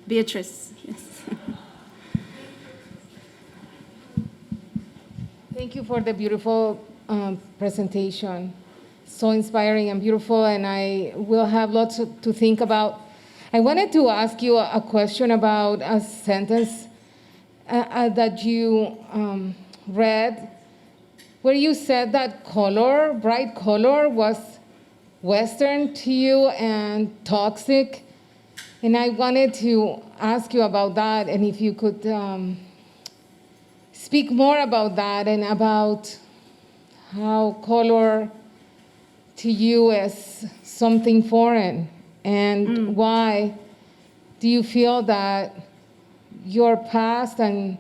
Beatrice, yes. Thank you for the beautiful presentation. so inspiring and beautiful, and I will have lots to think about. I wanted to ask you a question about a sentence that you read, where you said that color, bright color, was Western to you and toxic. And I wanted to ask you about that, and if you could speak more about that and about how color to you is something foreign, and why do you feel that your past and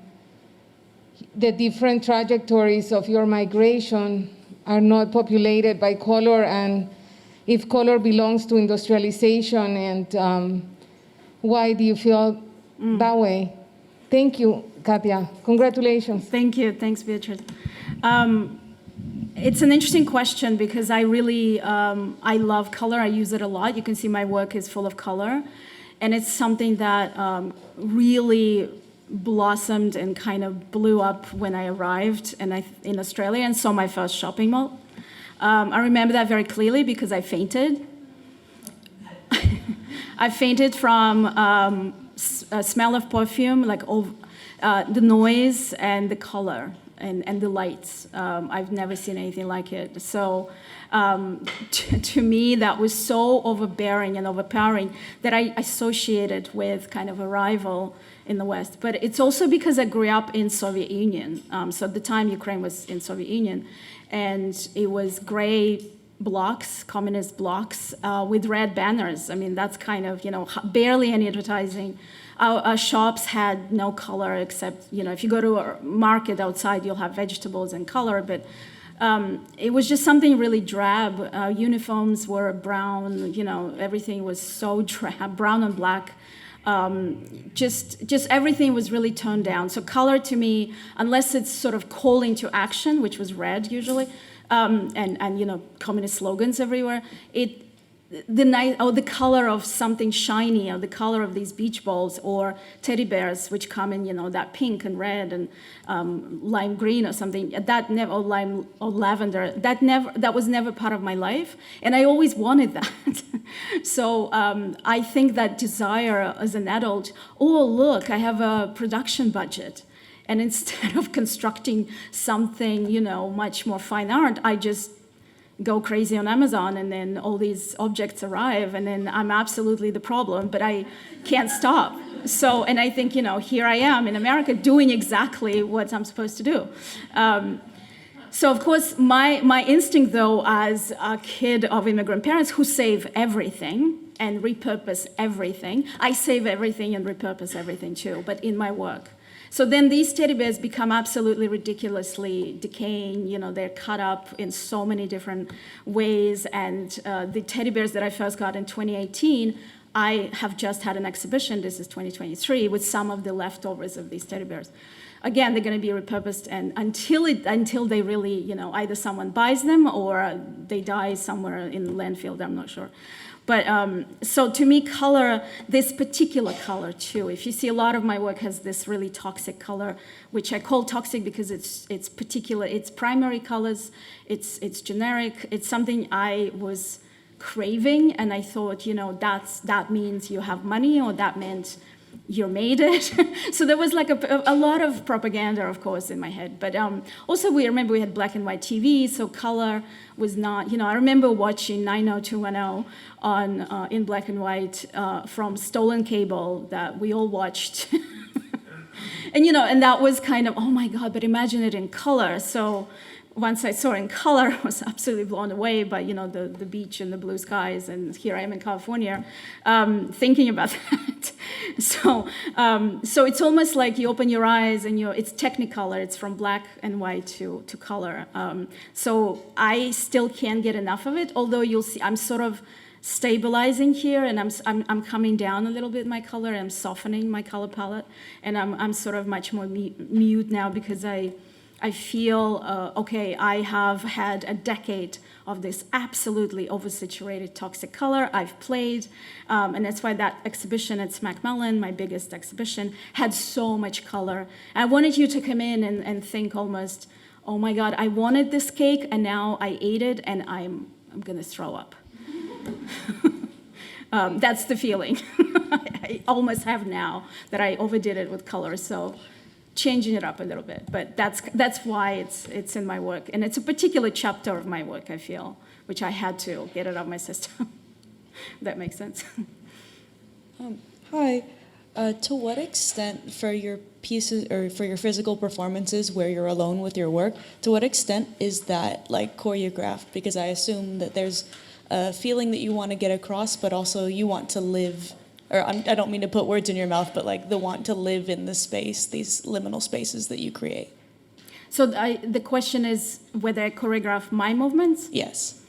the different trajectories of your migration are not populated by color, and if color belongs to industrialization, and why do you feel that way? Thank you, Katya. Congratulations. Thank you. Thanks, Beatrice. It's an interesting question because I really, I love color. I use it a lot. You can see my work is full of color. And it's something that really blossomed and kind of blew up when I arrived in Australia and saw my first shopping mall. I remember that very clearly because I fainted. I fainted from a smell of perfume, like the noise and the color and the lights. I've never seen anything like it. So to me, that was so overbearing and overpowering that I associated with kind of arrival in the West. But it's also because I grew up in Soviet Union. So at the time, Ukraine was in Soviet Union. And it was gray blocks, communist blocks, with red banners. I mean, that's kind of, barely any advertising. Our shops had no color except, if you go to a market outside, you'll have vegetables and color, but it was just something really drab. Uniforms were brown, everything was so drab, brown and black. Just everything was really toned down. So color to me, unless it's sort of calling to action, which was red usually, and communist slogans everywhere, the color of something shiny, or the color of these beach balls or teddy bears, which come in that pink and red and lime green or something, that never, or lime or lavender, that was never part of my life, and I always wanted that. So I think that desire as an adult, oh look, I have a production budget, and instead of constructing something much more fine art, I just go crazy on Amazon, and then all these objects arrive, and then I'm absolutely the problem, but I can't stop. So, and I think, here I am in America doing exactly what I'm supposed to do. So, of course, my instinct, though, as a kid of immigrant parents who save everything and repurpose everything, I save everything and repurpose everything too, but in my work. So then these teddy bears become absolutely ridiculously decaying. They're cut up in so many different ways. And the teddy bears that I first got in 2018, I have just had an exhibition, this is 2023, with some of the leftovers of these teddy bears. Again, they're going to be repurposed, and until they really, either someone buys them or they die somewhere in the landfill, I'm not sure. But so to me, color, this particular color too, if you see a lot of my work has this really toxic color, which I call toxic because it's particular, it's primary colors, it's generic, it's something I was craving, and I thought, that means you have money, or that meant you made it. So there was like a lot of propaganda, of course, in my head. But also we had black and white TV, so color was not, I remember watching 90210 on in black and white from stolen cable that we all watched. And that was kind of, oh my God, but imagine it in color. So once I saw it in color, I was absolutely blown away by, the beach and the blue skies, and here I am in California, thinking about that. So it's almost like you open your eyes and it's Technicolor. It's from black and white to color. So I still can't get enough of it. Although you'll see, I'm sort of stabilizing here, and I'm coming down a little bit my color. I'm softening my color palette, and I'm sort of much more mute now because I feel, okay, I have had a decade of this absolutely oversaturated toxic color. I've played, and that's why that exhibition at Smack Mellon, my biggest exhibition, had so much color. I wanted you to come in and think almost, oh my God, I wanted this cake, and now I ate it, and I'm I'm going to throw up. That's the feeling I almost have now that I overdid it with color. So changing it up a little bit, but that's why it's in my work, and it's a particular chapter of my work, I feel, which I had to get it out of my system. That makes sense. Hi. To what extent, for your pieces or for your physical performances where you're alone with your work, to what extent is that like choreographed? Because I assume that there's a feeling that you want to get across, but also you want to live, or I don't mean to put words in your mouth, but like the want to live in the space, these liminal spaces that you create. So the question is whether I choreograph my movements? Yes.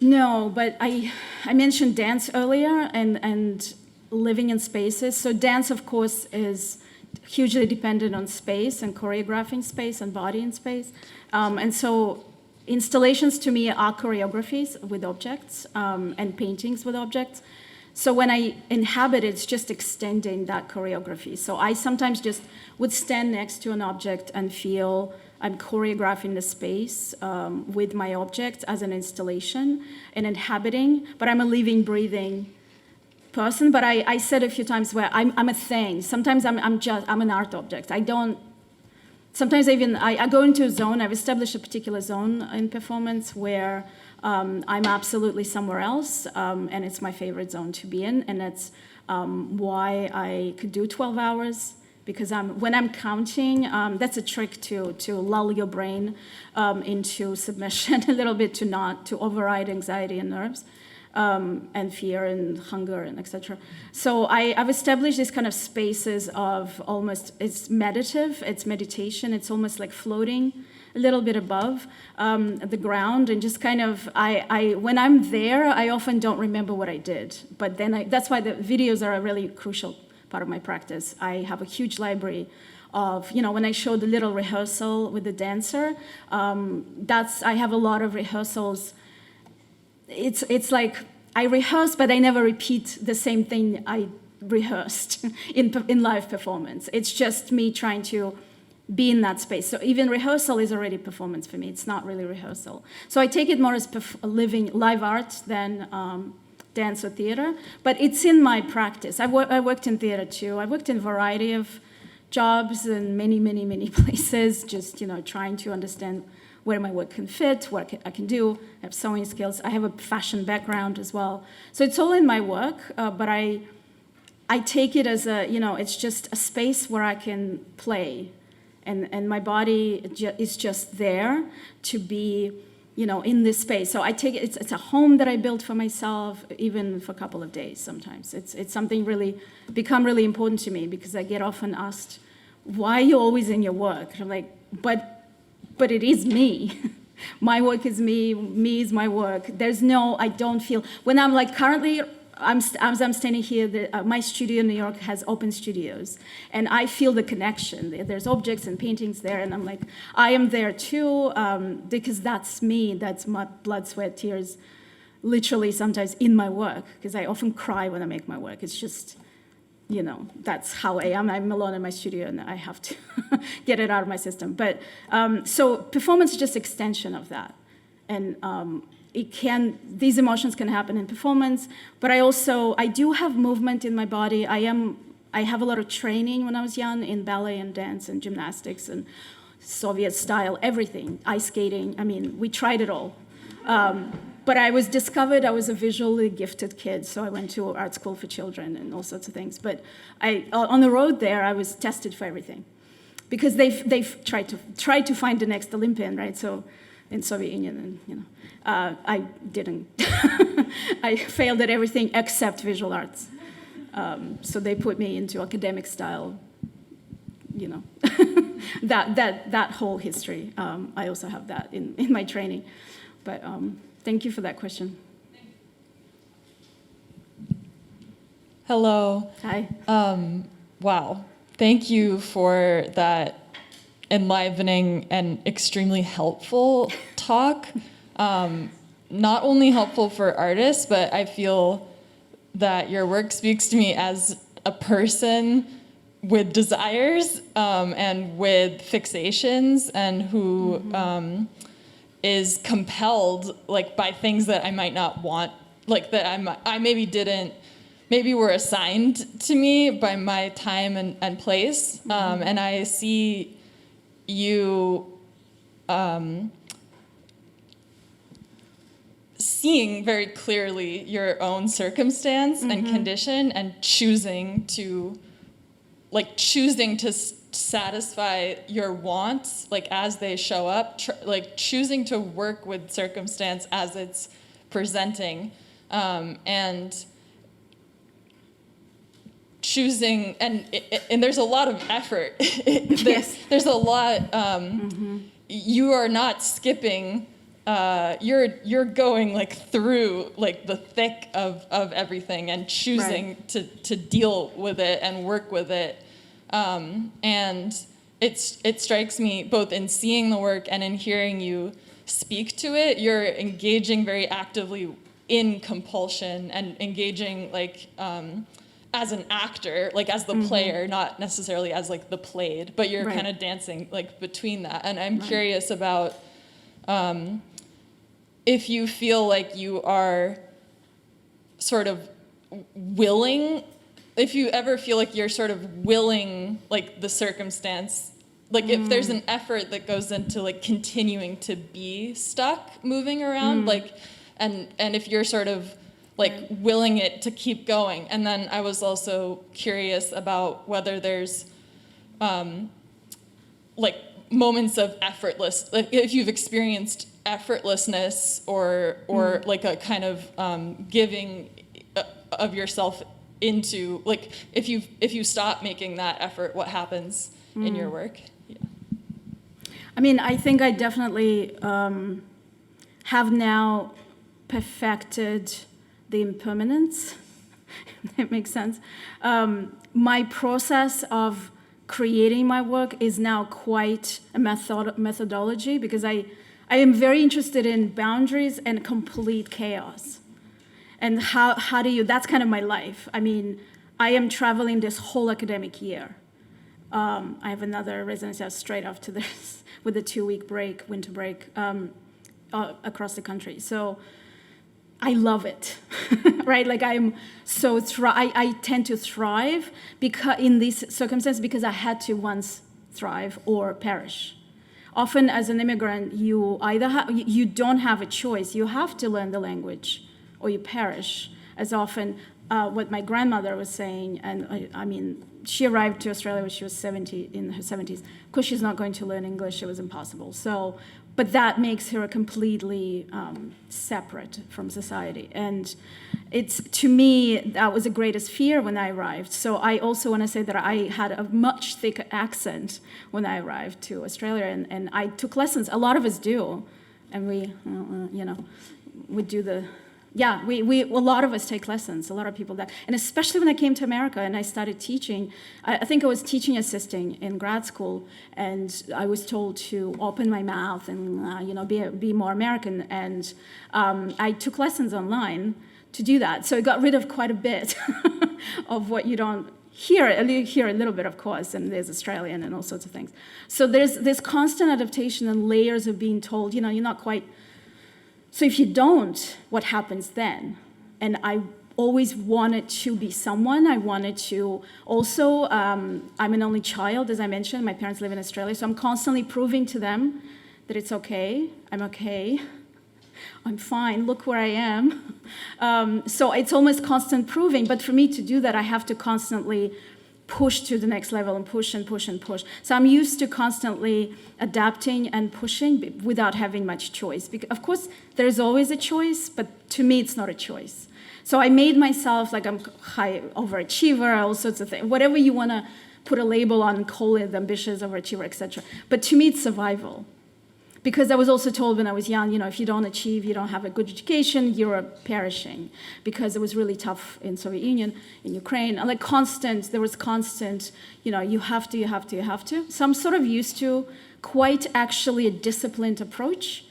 No, but I mentioned dance earlier and living in spaces. So dance, of course, is hugely dependent on space and choreographing space and body in space. And so installations to me are choreographies with objects and paintings with objects. So when I inhabit, it's just extending that choreography. So I sometimes just would stand next to an object and feel I'm choreographing the space with my object as an installation and inhabiting, but I'm a living, breathing person. But I said a few times where I'm a thing. Sometimes I'm an art object. Sometimes I go into a zone. I've established a particular zone in performance where I'm absolutely somewhere else, and it's my favorite zone to be in, and that's why I could do 12 hours. Because when I'm counting, that's a trick to lull your brain into submission a little bit, to override anxiety and nerves, and fear and hunger and etc. So I've established these kind of spaces of almost, it's meditative, it's meditation, it's almost like floating a little bit above the ground, and just kind of, when I'm there, I often don't remember what I did, but then that's why the videos are a really crucial part of my practice. I have a huge library of, when I show the little rehearsal with the dancer, I have a lot of rehearsals. It's like I rehearse, but I never repeat the same thing I rehearsed in live performance. It's just me trying to be in that space. So even rehearsal is already performance for me. It's not really rehearsal. So I take it more as living live art than dance or theater, but it's in my practice. I worked in theater too. I worked in a variety of jobs in many, many, many places, just trying to understand where my work can fit, what I can do. I have sewing skills. I have a fashion background as well. So it's all in my work, but I take it as it's just a space where I can play, and my body is just there to be in this space. So I take it, it's a home that I built for myself, even for a couple of days sometimes. It's something become really important to me, because I get often asked, why are you always in your work? And I'm like, but it is me. My work is me is my work. I don't feel, when I'm like currently, as I'm standing here, my studio in New York has open studios, and I feel the connection. There's objects and paintings there, and I'm like, I am there too, because that's me. That's my blood, sweat, tears, literally sometimes in my work, because I often cry when I make my work. It's just, that's how I am. I'm alone in my studio, and I have to get it out of my system. But so performance is just extension of that, and these emotions can happen in performance, but I do have movement in my body. I have a lot of training when I was young in ballet and dance and gymnastics and Soviet style, everything, ice skating. I mean, we tried it all. But I was discovered I was a visually gifted kid, so I went to art school for children and all sorts of things. But on the road there, I was tested for everything, because they've tried to find the next Olympian, right? So in Soviet Union, and I didn't. I failed at everything except visual arts. So they put me into academic style, that whole history. I also have that in my training. But thank you for that question. Hello. Hi. Wow. Thank you for that enlivening and extremely helpful talk. Not only helpful for artists, but I feel that your work speaks to me as a person with desires and with fixations, and who is compelled like by things that I might not want, like that I maybe were assigned to me by my time and place. And I see you seeing very clearly your own circumstance and condition and choosing to satisfy your wants like as they show up, like choosing to work with circumstance as it's presenting, and choosing, and there's a lot of effort. Yes. There's a lot. You are not skipping. You're going like through like the thick of everything and choosing to deal with it and work with it. And it strikes me both in seeing the work and in hearing you speak to it. You're engaging very actively in compulsion and engaging like as an actor, like as the player, not necessarily as like the played, but you're kind of dancing like between that. And I'm curious about if you feel like you are sort of willing, if you ever feel like you're sort of willing like the circumstance, like if there's an effort that goes into like continuing to be stuck moving around, like and if you're sort of like willing it to keep going. And then I was also curious about whether there's like moments of effortless, like if you've experienced effortlessness or like a kind of giving of yourself into, like if you stop making that effort, what happens in your work? Yeah. I mean, I think I definitely have now perfected the impermanence, if that makes sense. My process of creating my work is now quite a methodology, because I am very interested in boundaries and complete chaos. And how do you, that's kind of my life. I mean, I am traveling this whole academic year. I have another residency straight after this with a 2-week break, winter break, across the country. So I love it, right? Like I'm so, I tend to thrive because in these circumstances because I had to once thrive or perish. Often as an immigrant, you either you don't have a choice. You have to learn the language or you perish. As often what my grandmother was saying, and I mean, she arrived to Australia when she was in her 70s. Of course, she's not going to learn English. It was impossible. So, but that makes her completely separate from society. And it's, to me, that was the greatest fear when I arrived. So I also want to say that I had a much thicker accent when I arrived to Australia, and I took lessons. A lot of us do. And we, we do the, a lot of us take lessons, a lot of people that, and especially when I came to America and I started teaching, I think I was teaching assisting in grad school, and I was told to open my mouth and, be more American, and I took lessons online to do that. So I got rid of quite a bit of what you don't hear. You hear a little bit, of course, and there's Australian and all sorts of things. So there's this constant adaptation and layers of being told, you're not quite. So if you don't, what happens then? And I always wanted to be someone. I wanted to also, I'm an only child, as I mentioned. My parents live in Australia, so I'm constantly proving to them that it's okay. I'm okay. I'm fine. Look where I am. So it's almost constant proving. But for me to do that, I have to constantly push to the next level and push and push and push. So I'm used to constantly adapting and pushing without having much choice. Because, of course, there's always a choice, but to me, it's not a choice. So I made myself like I'm high overachiever, all sorts of things, whatever you want to put a label on, call it ambitious, overachiever, etc. But to me, it's survival. Because I was also told when I was young, if you don't achieve, you don't have a good education, you're perishing. Because it was really tough in Soviet Union, in Ukraine. And there was constant, you have to. So I'm sort of used to quite actually a disciplined approach.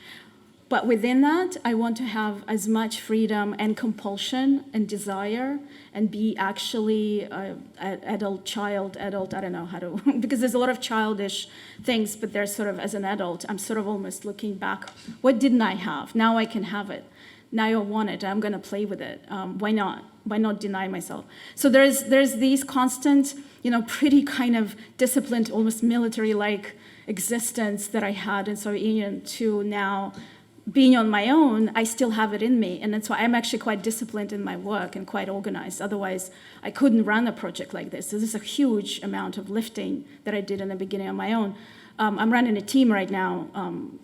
But within that, I want to have as much freedom and compulsion and desire and be actually an adult, I don't know how to, because there's a lot of childish things, but there's sort of, as an adult, I'm sort of almost looking back, what didn't I have? Now I can have it. Now I want it, I'm gonna play with it. Why not? Why not deny myself? So there's these constant, pretty kind of disciplined, almost military-like existence that I had in Soviet Union to now being on my own. I still have it in me, and that's why I'm actually quite disciplined in my work and quite organized. Otherwise, I couldn't run a project like this. So this is a huge amount of lifting that I did in the beginning on my own. I'm running a team right now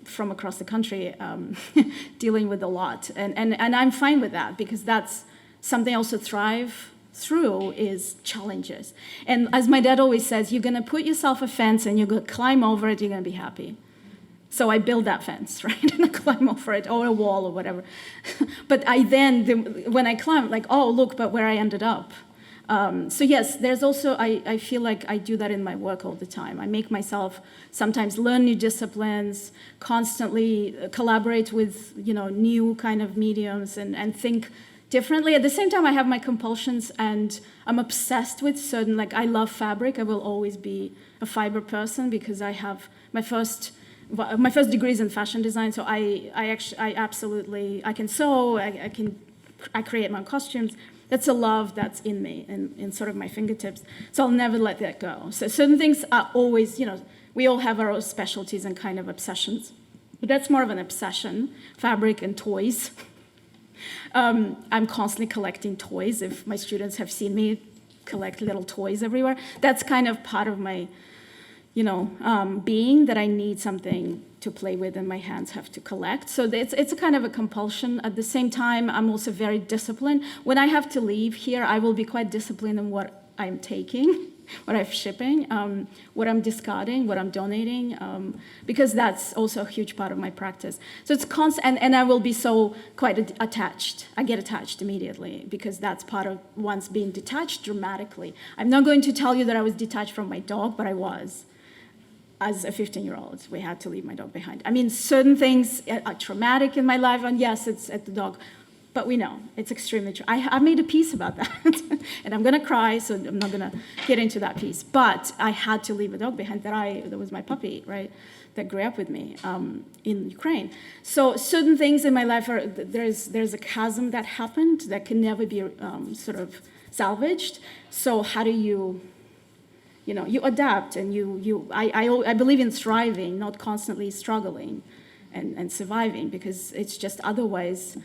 from across the country, dealing with a lot, and I'm fine with that because that's something I also thrive through is challenges. And as my dad always says, you're gonna put yourself a fence and you're gonna climb over it, you're gonna be happy. So I build that fence, right? And I climb over it, or a wall, or whatever. But when I climb, like, oh, look, but where I ended up. So yes, there's also, I feel like I do that in my work all the time. I make myself sometimes learn new disciplines, constantly collaborate with, new kind of mediums and think differently. At the same time, I have my compulsions and I'm obsessed with certain, like I love fabric. I will always be a fiber person because I have my first degree is in fashion design, so I absolutely can sew, I create my own costumes. That's a love that's in me and in sort of my fingertips. So I'll never let that go. So certain things are always, we all have our own specialties and kind of obsessions, but that's more of an obsession, fabric and toys. I'm constantly collecting toys. If my students have seen me collect little toys everywhere, that's kind of part of my being, that I need something to play with and my hands have to collect. So it's a kind of a compulsion. At the same time, I'm also very disciplined. When I have to leave here, I will be quite disciplined in what I'm taking, what I'm shipping, what I'm discarding, what I'm donating, because that's also a huge part of my practice. So it's constant, and I will be so quite attached. I get attached immediately because that's part of once being detached dramatically. I'm not going to tell you that I was detached from my dog, but I was. As a 15-year-old, we had to leave my dog behind. I mean, certain things are traumatic in my life, and yes, it's at the dog, but we know it's extremely true. I made a piece about that, and I'm gonna cry, so I'm not gonna get into that piece. But I had to leave a dog behind that was my puppy, right, that grew up with me in Ukraine. So certain things in my life there's a chasm that happened that can never be sort of salvaged. So how do you? You adapt, and I believe in thriving, not constantly struggling and surviving, because it's just otherwise,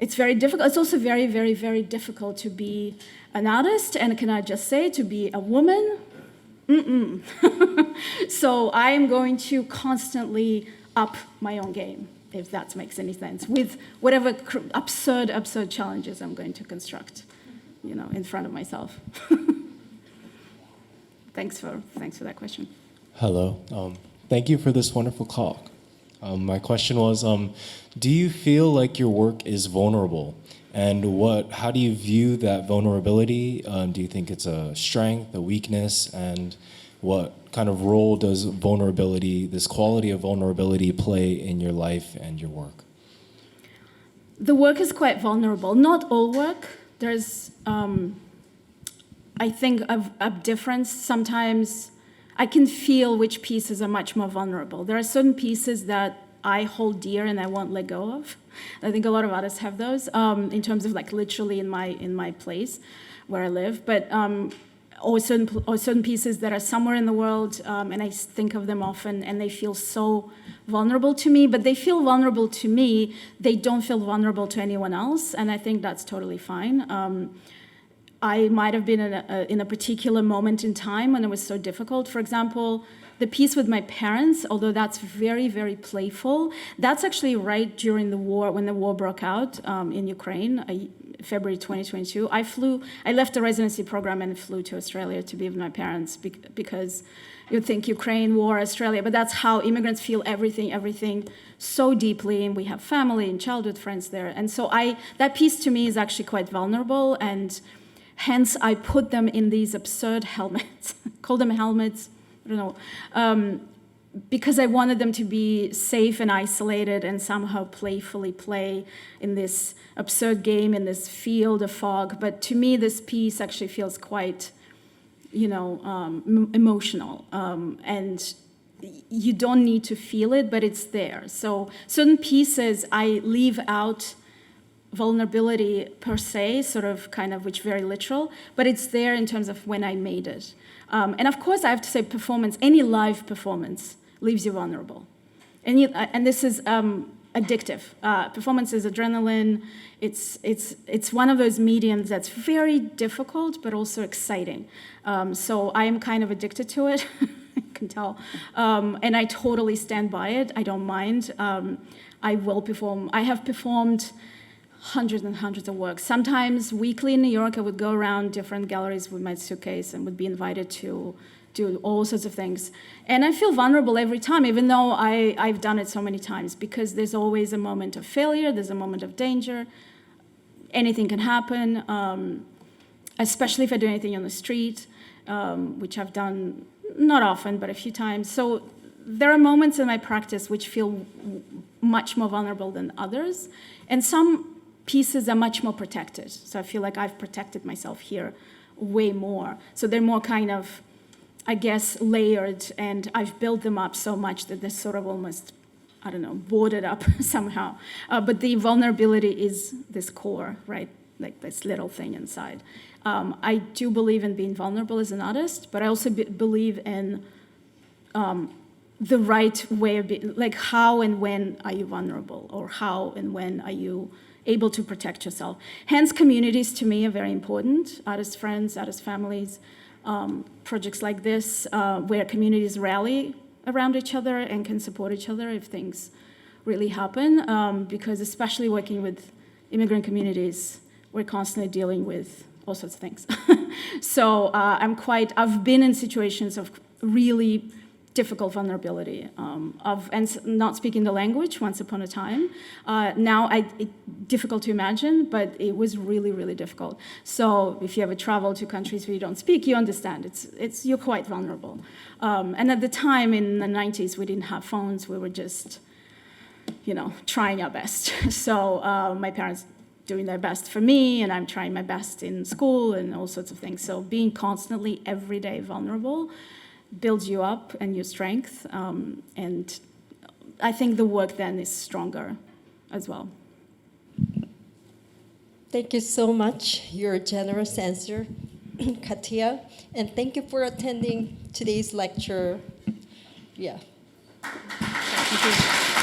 it's very difficult. It's also very, very, very difficult to be an artist, and can I just say, to be a woman? So I am going to constantly up my own game, if that makes any sense, with whatever absurd challenges I'm going to construct, in front of myself. Thanks for that question. Hello. Thank you for this wonderful talk. My question was, do you feel like your work is vulnerable? And how do you view that vulnerability? Do you think it's a strength, a weakness? And what kind of role does vulnerability, this quality of vulnerability, play in your life and your work? The work is quite vulnerable. Not all work. There's... I think of a difference. Sometimes I can feel which pieces are much more vulnerable. There are certain pieces that I hold dear and I won't let go of. I think a lot of artists have those in terms of like literally in my place where I live. But or certain pieces that are somewhere in the world, and I think of them often, and they feel so vulnerable to me. But they feel vulnerable to me. They don't feel vulnerable to anyone else, and I think that's totally fine. I might have been in a particular moment in time when it was so difficult. For example, the piece with my parents, although that's very, very playful, that's actually right during the war, when the war broke out in Ukraine, February 2022. I left the residency program and flew to Australia to be with my parents because you'd think Ukraine, war, Australia, but that's how immigrants feel everything so deeply, and we have family and childhood friends there. And so that piece to me is actually quite vulnerable, and hence, I put them in these absurd helmets, call them helmets, I don't know. because I wanted them to be safe and isolated and somehow playfully play in this absurd game in this field of fog. But to me, this piece actually feels quite, emotional. And you don't need to feel it, but it's there. So certain pieces, I leave out vulnerability per se, sort of kind of, which very literal, but it's there in terms of when I made it. And of course, I have to say performance, any live performance leaves you vulnerable. And this is addictive. Performance is adrenaline. It's one of those mediums that's very difficult, but also exciting. So I am kind of addicted to it. You can tell. And I totally stand by it. I don't mind. I will perform. I have performed hundreds and hundreds of works. Sometimes weekly in New York, I would go around different galleries with my suitcase and would be invited to do all sorts of things. And I feel vulnerable every time, even though I've done it so many times, because there's always a moment of failure, there's a moment of danger. Anything can happen, especially if I do anything on the street, which I've done not often, but a few times. So there are moments in my practice which feel much more vulnerable than others. And some pieces are much more protected. So I feel like I've protected myself here way more. So they're more kind of, I guess, layered, and I've built them up so much that they're sort of almost, I don't know, boarded up somehow. But the vulnerability is this core, right? Like this little thing inside. I do believe in being vulnerable as an artist, but I also believe in the right way of being, like how and when are you vulnerable, or how and when are you able to protect yourself. Hence, communities to me are very important. Artist friends, artist families, projects like this, where communities rally around each other and can support each other if things really happen. Because especially working with immigrant communities, we're constantly dealing with all sorts of things. So I've been in situations of really difficult vulnerability, and not speaking the language once upon a time. Now, difficult to imagine, but it was really, really difficult. So if you ever travel to countries where you don't speak, you understand. You're quite vulnerable. And at the time, in the 90s, we didn't have phones. We were just, trying our best. So my parents doing their best for me, and I'm trying my best in school and all sorts of things. So being constantly, every day vulnerable builds you up and your strength. And I think the work then is stronger as well. Thank you so much. Your generous answer, Katya. And thank you for attending today's lecture. Yeah. Thank you.